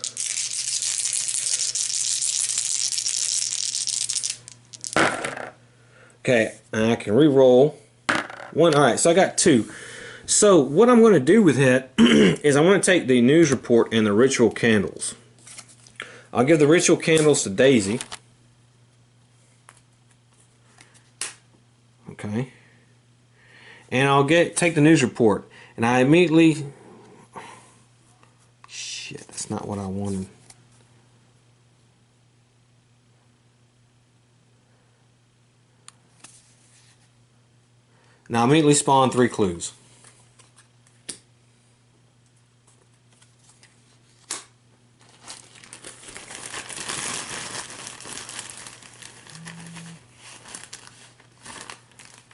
Okay, I can re-roll 1. Alright, so I got 2. So what I'm going to do with it is I'm going to take the news report and the ritual candles. I'll give the ritual candles to Daisy. Okay. And I'll take the news report. And I immediately... Shit, that's not what I wanted. Now immediately spawn 3 clues.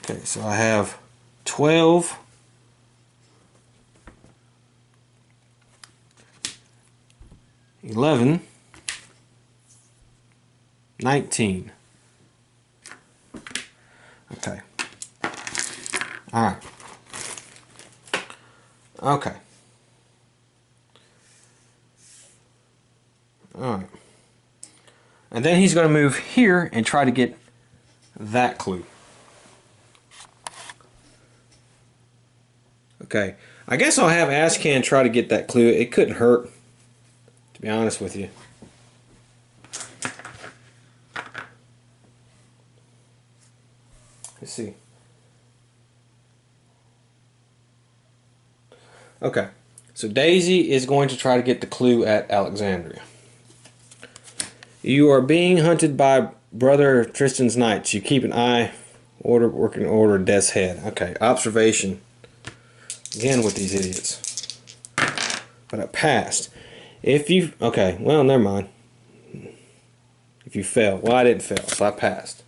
Okay, so I have 12, 11, 19. Okay. All right. Okay. All right. And then he's going to move here and try to get that clue. Okay. I guess I'll have Ashcan try to get that clue. It couldn't hurt, to be honest with you. Let's see. Okay, so Daisy is going to try to get the clue at Alexandria. You are being hunted by Brother Tristan's knights. You keep an eye, working order, death's head. Okay, observation. Again with these idiots. But I passed. If you, okay, well, never mind. If you fail, well, I didn't fail, so I passed.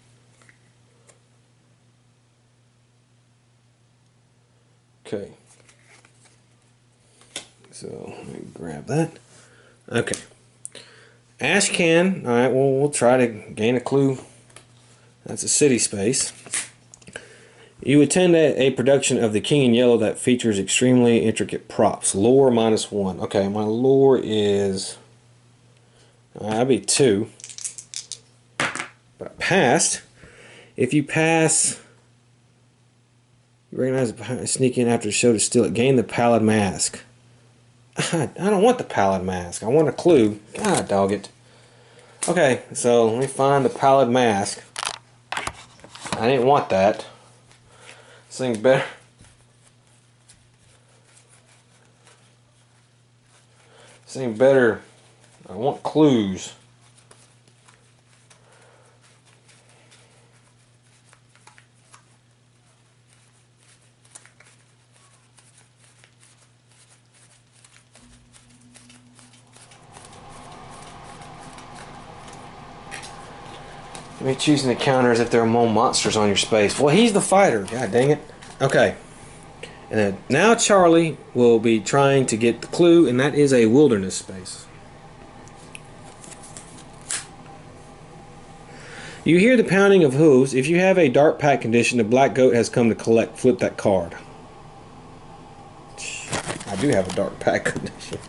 Okay. So let me grab that. Okay. Ashcan. All right. Well, we'll try to gain a clue. That's a city space. You attend a production of The King in Yellow that features extremely intricate props. Lore -1. Okay, my lore is. That'd be 2. But I passed. If you pass. You recognize sneak in after the show to steal it. Gain the pallid mask. I don't want the pallid mask. I want a clue. God dog it. Okay, so let me find the pallid mask. I didn't want that. This thing better. This thing better. I want clues. Be choosing the counter as if there are more monsters on your space. Well, he's the fighter. God dang it. Okay. And then now Charlie will be trying to get the clue, and that is a wilderness space. You hear the pounding of hooves. If you have a dark pack condition, the black goat has come to collect. Flip that card. I do have a dark pack condition.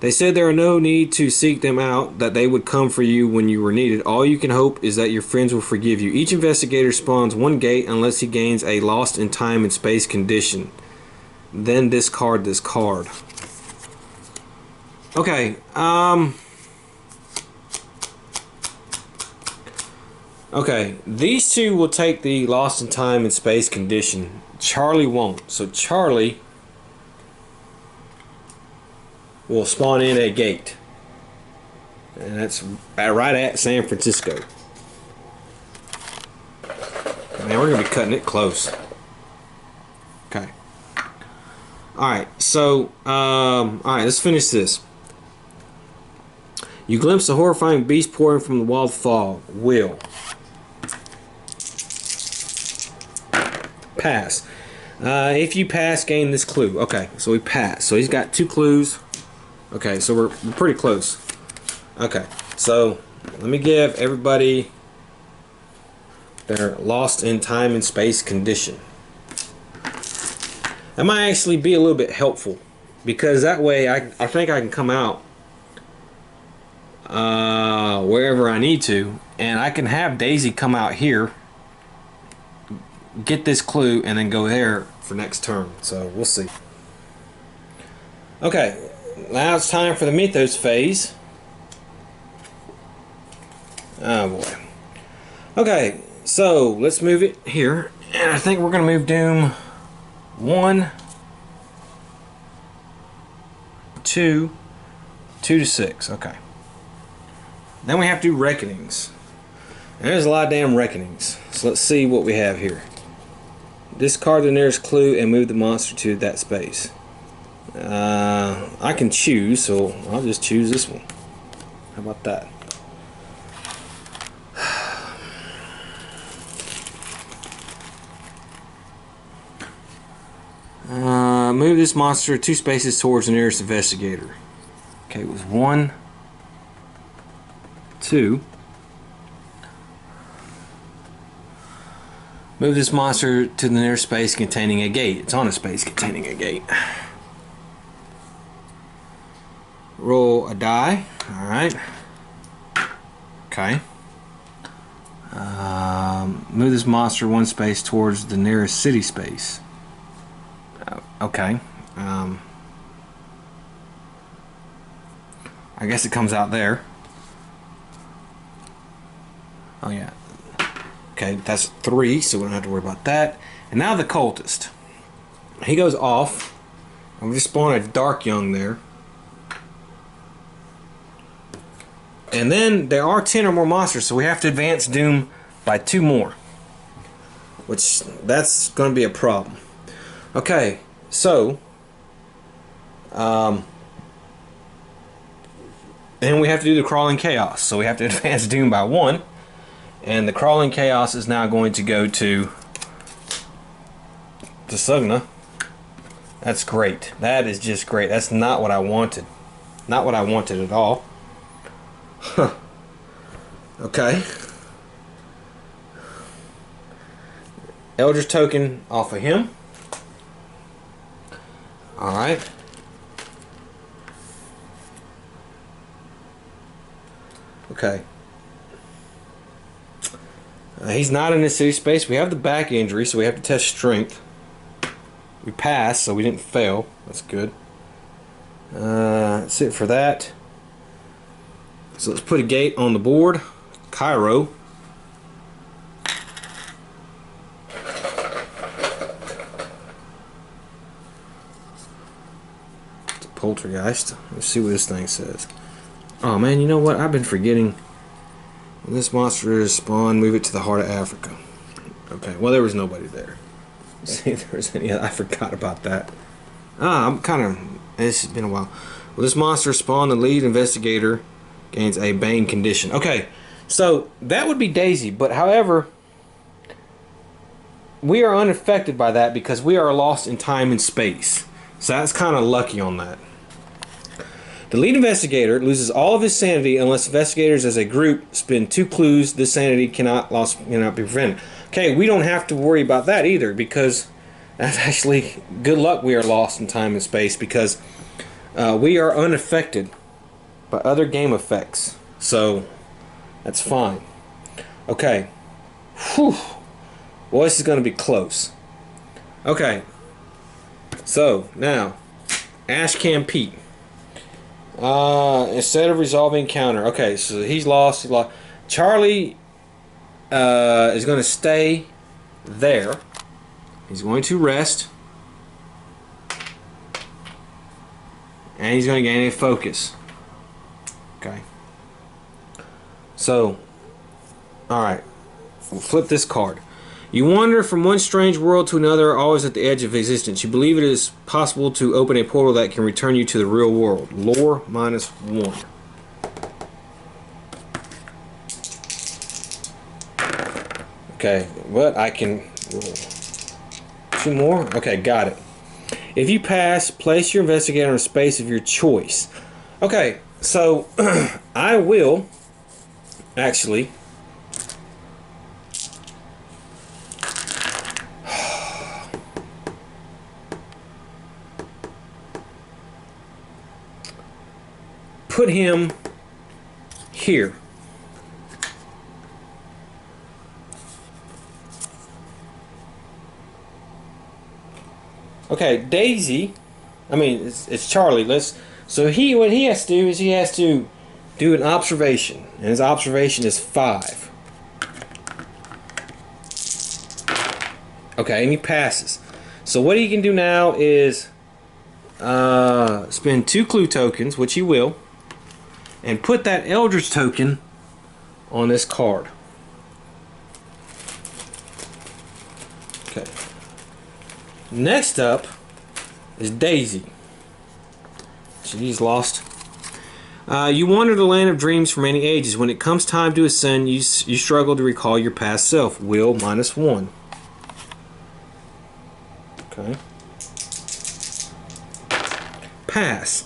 They said there are no need to seek them out, that they would come for you when you were needed. All you can hope is that your friends will forgive you. Each investigator spawns 1 gate unless he gains a lost in time and space condition. Then discard this card. Okay, okay, these two will take the lost in time and space condition. Charlie won't. So Charlie will spawn in a gate, and that's right at San Francisco. Man, we're gonna be cutting it close. Okay. All right. So, all right. Let's finish this. You glimpse a horrifying beast pouring from the wild fog. Will pass. If you pass, gain this clue. Okay. So we pass. So he's got 2 clues. Okay, so we're pretty close. Okay, so let me give everybody their lost in time and space condition. That might actually be a little bit helpful, because that way I think I can come out wherever I need to, and I can have Daisy come out here, get this clue, and then go there for next turn. So we'll see. Okay. Now it's time for the mythos phase. Oh boy. Okay, so let's move it here. And I think we're going to move Doom 1, 2 to 6. Okay. Then we have to do reckonings. And there's a lot of damn reckonings. So let's see what we have here. Discard the nearest clue and move the monster to that space. I can choose, so I'll just choose this one. How about that? Move this monster 2 spaces towards the nearest investigator. Okay, it was 1, 2. Move this monster to the nearest space containing a gate. It's on a space containing a gate. Roll a die. Alright. Okay. Move this monster 1 space towards the nearest city space. Okay. I guess it comes out there. Oh yeah. Okay, that's 3, so we don't have to worry about that. And now the cultist. he goes off. I'm just spawning a Dark Young there. And then there are 10 or more monsters, so we have to advance Doom by 2 more. Which, that's going to be a problem. Okay, so... then we have to do the Crawling Chaos. So we have to advance Doom by 1. And the Crawling Chaos is now going to go to Sugna. That's great. That is just great. That's not what I wanted. Not what I wanted at all. Huh. Okay. Eldritch token off of him. Alright. Okay. He's not in the city space. We have the back injury, so we have to test strength. We passed, so we didn't fail. That's good. That's it for that. So let's put a gate on the board. Cairo. It's a poltergeist. Let's see what this thing says. Oh man, you know what? I've been forgetting. When this monster is spawned, move it to the heart of Africa. Okay, well there was nobody there. Let's see if there was any. I forgot about that. I'm kind of. It's been a while. Well, this monster spawned. The lead investigator gains a Bane condition. Okay, so that would be Daisy, but however, we are unaffected by that because we are lost in time and space. So that's kind of lucky on that. The lead investigator loses all of his sanity unless investigators as a group spend 2 clues. This sanity cannot be prevented. Okay, we don't have to worry about that either because that's actually good luck. We are lost in time and space because we are unaffected by other game effects. So that's fine. Okay. Whew. Well, this is going to be close. Okay. So now, Ashcan Pete. Instead of resolving counter. Okay, so he's lost. Charlie is going to stay there. He's going to rest. And he's going to gain a focus. Okay. So, alright. We'll flip this card. You wander from one strange world to another, always at the edge of existence. You believe it is possible to open a portal that can return you to the real world. Lore -1. Okay, but I can roll 2 more. Okay, got it. If you pass, place your investigator in a space of your choice. Okay, so I will actually put him here. Okay, Daisy. I mean, it's Charlie. So what he has to do is he has to do an observation, and his observation is 5. Okay, and he passes. So what he can do now is spend 2 clue tokens, which he will, and put that Eldritch token on this card. Okay. Next up is Daisy. She's lost. You wander the land of dreams for many ages. When it comes time to ascend, you struggle to recall your past self. Will -1. Okay. Pass.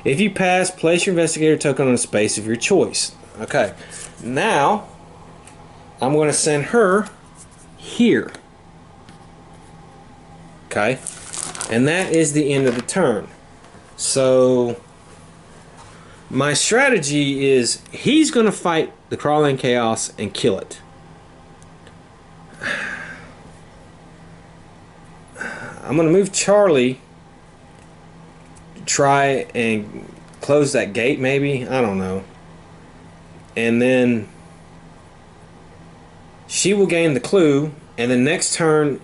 If you pass, place your investigator token on a space of your choice. Okay. Now, I'm going to send her here. Okay. And that is the end of the turn. So, my strategy is he's going to fight the Crawling Chaos and kill it. I'm going to move Charlie to try and close that gate, maybe. I don't know. And then she will gain the clue, and the next turn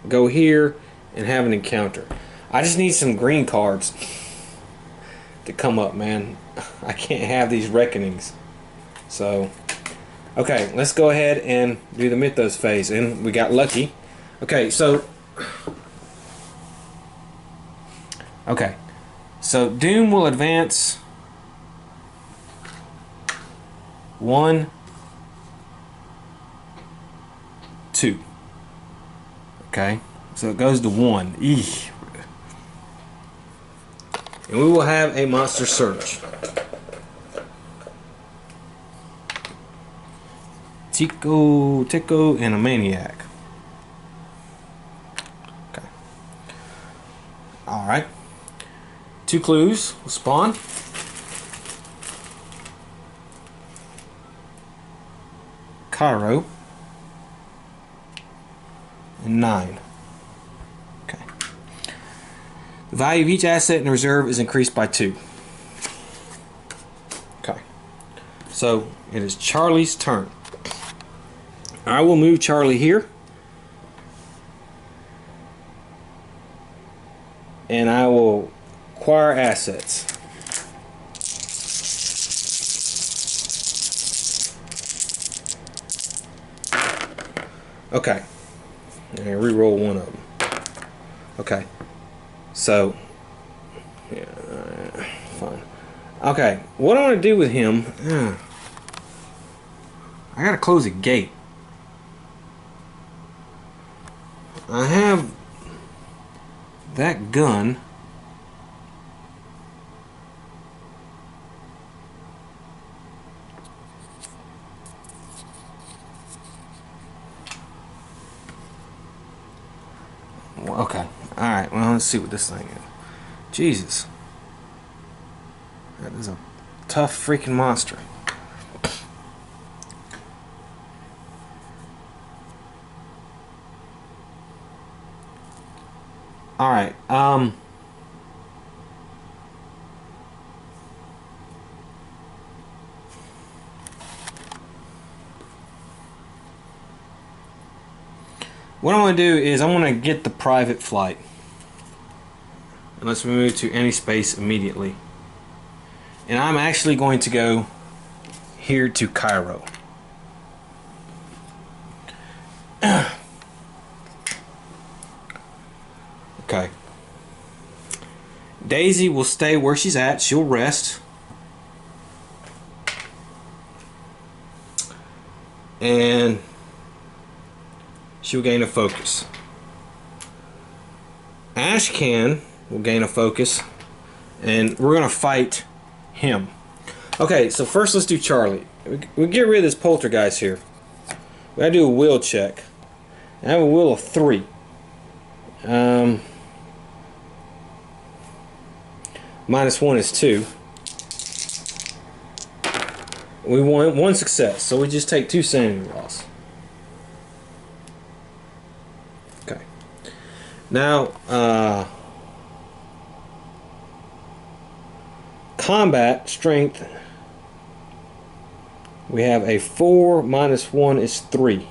go here and have an encounter. I just need some green cards to come up, man. I can't have these reckonings. So, okay, let's go ahead and do the Mythos phase. And we got lucky. Okay, so Doom will advance 1, 2. Okay, so it goes to 1. Eesh. And we will have a monster search. Tico, and a maniac. Okay. Alright. 2 clues will spawn. Cairo. And 9. Okay. The value of each asset in reserve is increased by 2. Okay. So it is Charlie's turn. I will move Charlie here. And I will acquire assets. Okay. And re-roll one of them. Okay. So, yeah, fine. Okay, what I want to do with him, I gotta close a gate. I have that gun. Okay, alright, well, let's see what this thing is. Jesus. That is a tough freaking monster. Alright, what I'm going to do is I'm going to get the private flight. And let's move to any space immediately. And I'm actually going to go here to Cairo. Okay. Daisy will stay where she's at. She'll rest. And she'll gain a focus. Ashcan will gain a focus. And we're going to fight him. Okay, so first let's do Charlie. We get rid of this poltergeist here. We gotta do a will check. I have a will of 3. -1 is 2. We want 1 success, so we just take 2 sanity loss. Okay. Now, combat strength. We have a 4 -1 is 3.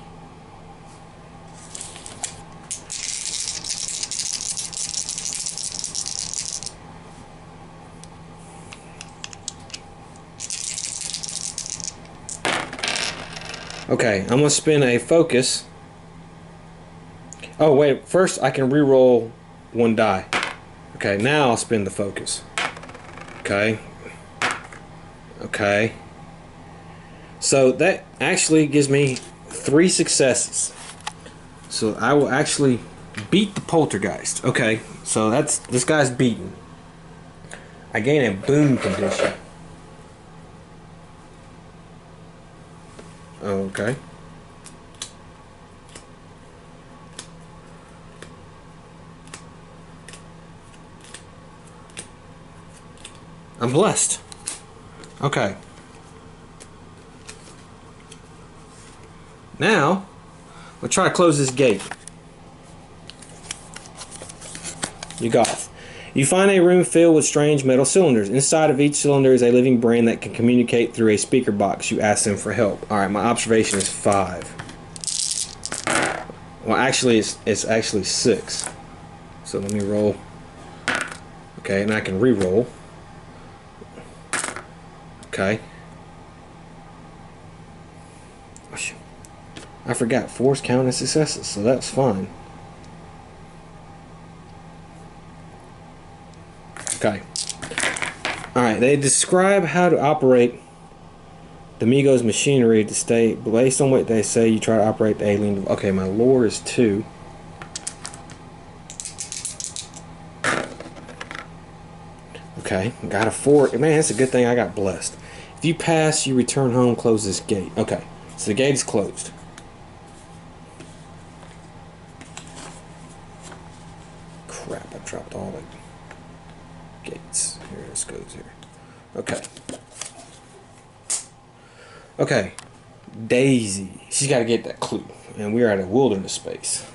Okay, I'm gonna spin a focus. Oh wait, first I can re-roll 1 die. Okay, now I'll spin the focus. Okay. Okay. So that actually gives me 3 successes. So I will actually beat the poltergeist. Okay, so this guy's beaten. I gain a boon condition. Okay. I'm blessed. Okay. Now, we'll try to close this gate. You got. You find a room filled with strange metal cylinders. Inside of each cylinder is a living brain that can communicate through a speaker box. You ask them for help. Alright, my observation is 5. Well, actually, it's actually 6. So let me roll. Okay, and I can re-roll. Okay. Oh, shoot. I forgot 4's count as successes, so that's fine. Okay. Alright, they describe how to operate the Migos machinery to stay based on what they say. You try to operate the alien. Okay, my lore is 2. Okay, got a 4. Man, it's a good thing I got blessed. If you pass, you return home. Close this gate. Okay, so the gate is closed. Crap! I dropped all the gates. Here, this goes here. Okay. Okay, Daisy. She's got to get that clue, and we are at a wilderness space.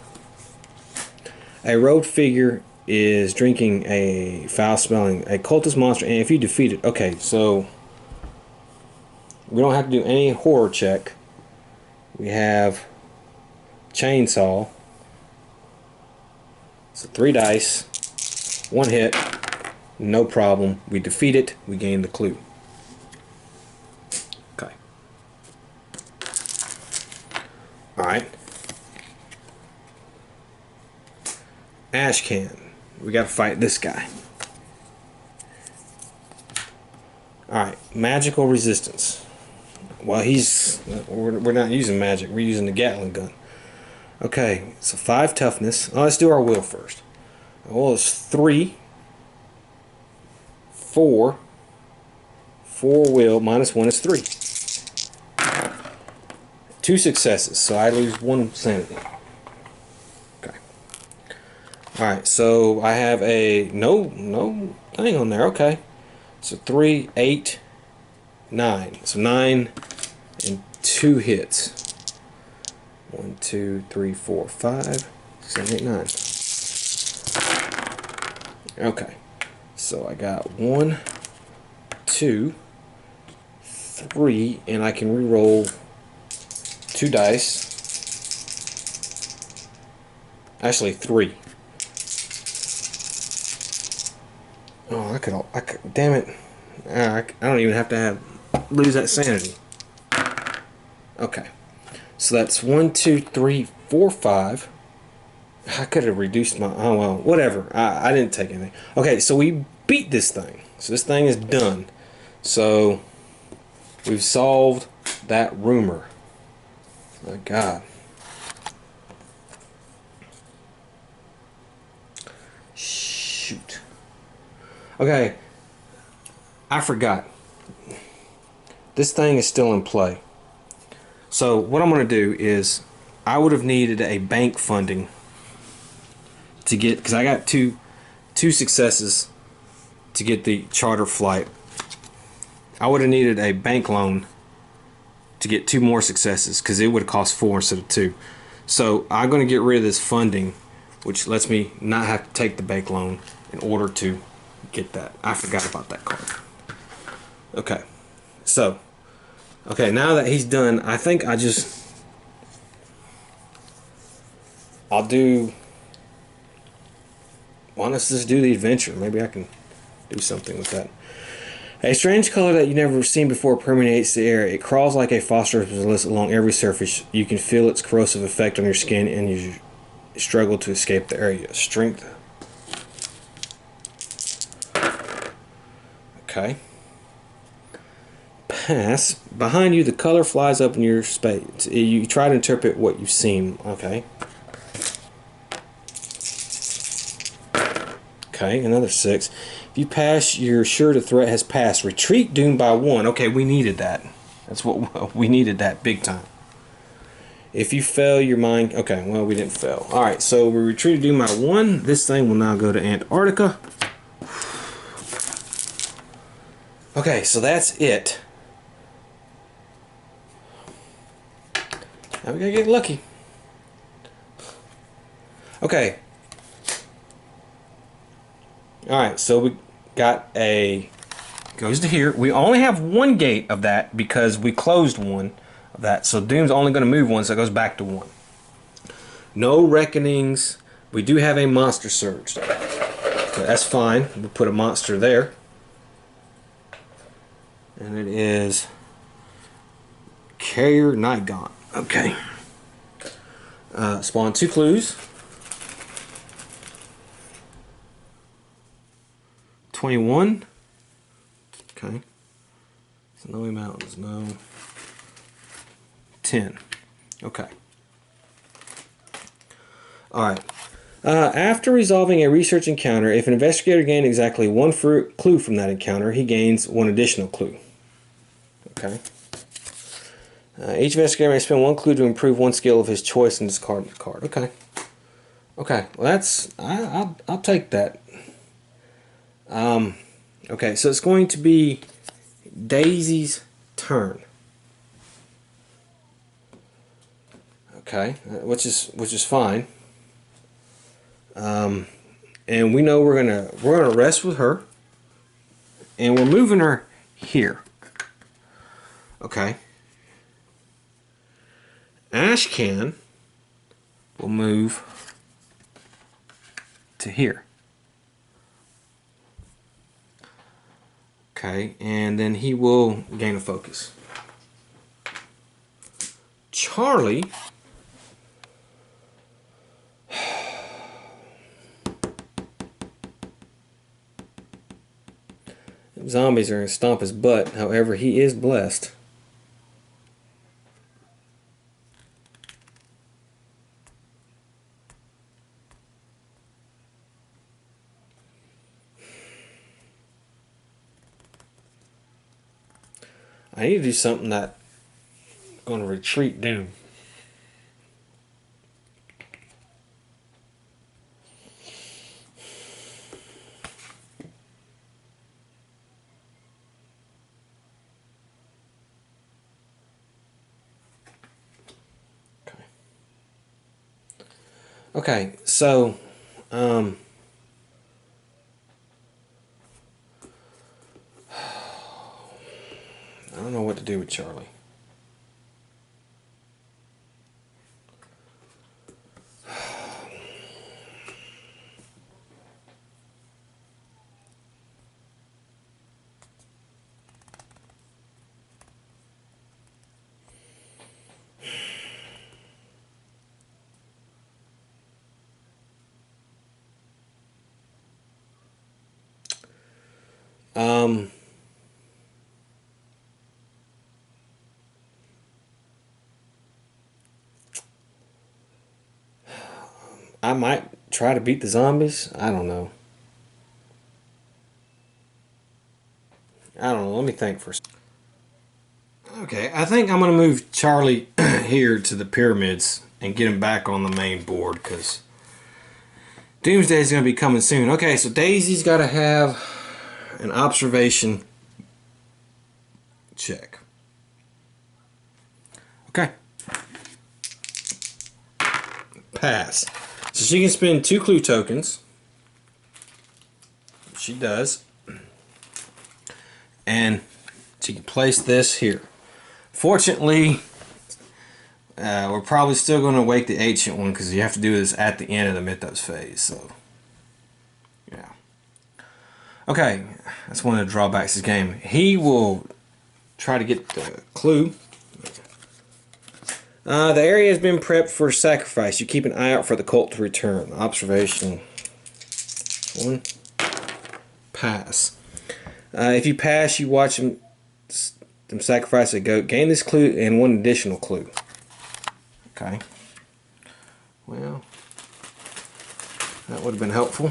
A robed figure is drinking a foul-smelling, a cultist monster, and if you defeat it, okay, so we don't have to do any horror check. We have chainsaw. So 3 dice, 1 hit, no problem. We defeat it. We gain the clue. Okay. Alright. Ash can. We gotta fight this guy. Alright, magical resistance. Well, we're not using magic, we're using the Gatling gun. Okay, so 5 toughness. Oh, let's do our will first. Our will is 3. 4. 4 will, minus 1 is 3. 2 successes, so I lose 1 sanity. Okay. Alright, so I have a no thing on there. Okay. So 3, 8, 9. So 9 and 2 hits. 1, 2, 3, 4, 5, 7, 8, 9. Okay. So I got 1, 2, 3, and I can re-roll 2 dice. Actually 3. Oh, I could, damn it. I don't even have to lose that sanity. Okay. So that's 1, 2, 3, 4, 5. I could have reduced my, oh well, whatever. I didn't take anything. Okay, so we beat this thing. So this thing is done. So we've solved that rumor. My God. Shoot. Okay. I forgot. This thing is still in play. So what I'm going to do is I would have needed a bank funding to get, because I got two successes to get the charter flight. I would have needed a bank loan to get 2 more successes, because it would have cost 4 instead of 2. So I'm going to get rid of this funding, which lets me not have to take the bank loan in order to get that. I forgot about that card. Okay, so okay, now that he's done, I think I'll do. Well, let's just do the adventure. Maybe I can do something with that. A strange color that you've never seen before permeates the air. It crawls like a phosphorus basilisk along every surface. You can feel its corrosive effect on your skin, and you struggle to escape the area. Strength. Okay. Pass. Behind you, the color flies up in your space. You try to interpret what you've seen. Okay. Okay, another 6. If you pass, you're sure the threat has passed. Retreat doomed by 1. Okay, we needed that. That's what we needed, that big time. If you fail, your mind. Okay, well, we didn't fail. All right, so we retreated doomed by 1. This thing will now go to Antarctica. Okay, so that's it. Now we gotta get lucky. Okay. Alright, so we got a, goes to here. We only have 1 gate of that because we closed 1 of that. So Doom's only going to move 1, so it goes back to 1. No reckonings, We do have a monster surge. So that's fine. We'll put a monster there. And it is Carrier Night Gaunt. Okay. Spawn 2 clues. 21. Okay. Snowy Mountains, no. 10. Okay. Alright. After resolving a research encounter, if an investigator gained exactly one clue from that encounter, he gains one additional clue. Okay. Each investigator may spend one clue to improve one skill of his choice and discard the card. Okay. Okay. Well, that's I'll take that. Okay. So it's going to be Daisy's turn. Okay, which is fine. And we know we're gonna rest with her, and we're moving her here. Okay. Ashcan will move to here. Okay, and then he will gain a focus. Charlie zombies are going to stomp his butt. However, he is blessed. I need to do something that's going to retreat doom. Okay, so I don't know what to do with Charlie. I might try to beat the zombies. I don't know. Let me think first. Okay, I think I'm going to move Charlie here to the pyramids and get him back on the main board because Doomsday is going to be coming soon. Okay, so Daisy's got to have an observation check. Okay. Pass. So she can spend 2 clue tokens. She does. And she can place this here. Fortunately, we're probably still going to wake the ancient one because you have to do this at the end of the Mythos phase. So, yeah. Okay, that's one of the drawbacks of this game. He will try to get the clue. The area has been prepped for sacrifice. You keep an eye out for the cult to return. Observation 1. Pass. If you pass, you watch them sacrifice a goat. Gain this clue and 1 additional clue. Okay. Well, that would have been helpful.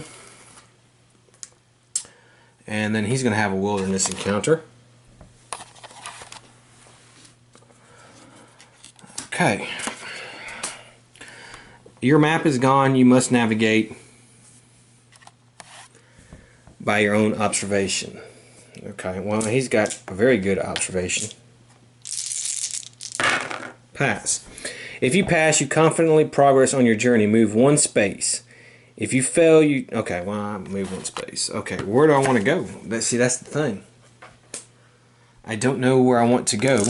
And then he's going to have a wilderness encounter. Okay. Your map is gone. You must navigate by your own observation. Okay, well, he's got a very good observation. Pass. If you pass, you confidently progress on your journey. Move 1 space. If you fail, you... Okay, well, I move 1 space. Okay, where do I want to go? See, that's the thing. I don't know where I want to go.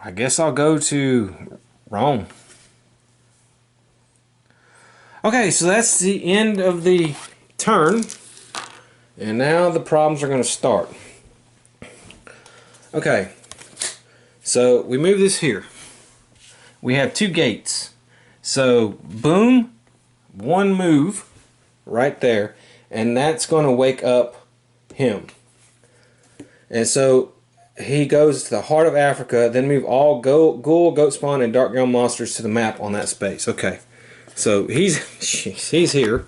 I guess I'll go to Rome. Okay, so that's the end of the turn. And now the problems are going to start. Okay, so we move this here. We have 2 gates. So, boom, 1 move right there. And that's going to wake up him. And so he goes to the heart of Africa, then move all ghoul, goat spawn, and dark ground monsters to the map on that space. Okay, so he's here.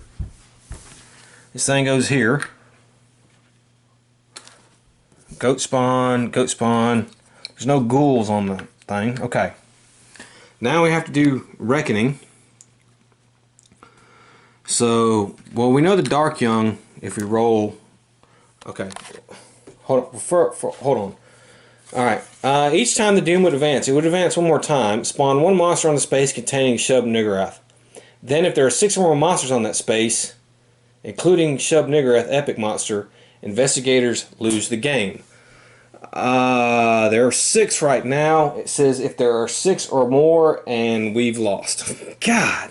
This thing goes here. Goat spawn, goat spawn. There's no ghouls on the thing. Okay. Now we have to do reckoning. So, well, we know the dark young if we roll. Okay. Hold on. Alright. Each time the Doom would advance, it would advance 1 more time, spawn 1 monster on the space containing Shub niggurath. Then, if there are 6 or more monsters on that space, including Shub niggurath epic monster, investigators lose the game. There are 6 right now. It says if there are 6 or more, and we've lost. God,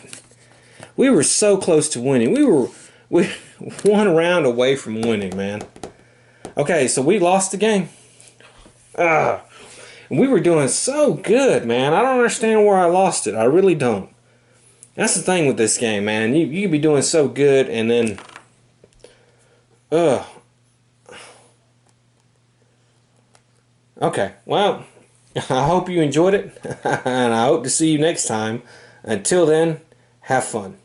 we were so close to winning. We were 1 round away from winning, man. Okay, so we lost the game. We were doing so good, man. I don't understand where I lost it. I really don't. That's the thing with this game, man. You can be doing so good, and then okay, well, I hope you enjoyed it, and I hope to see you next time. Until then, have fun.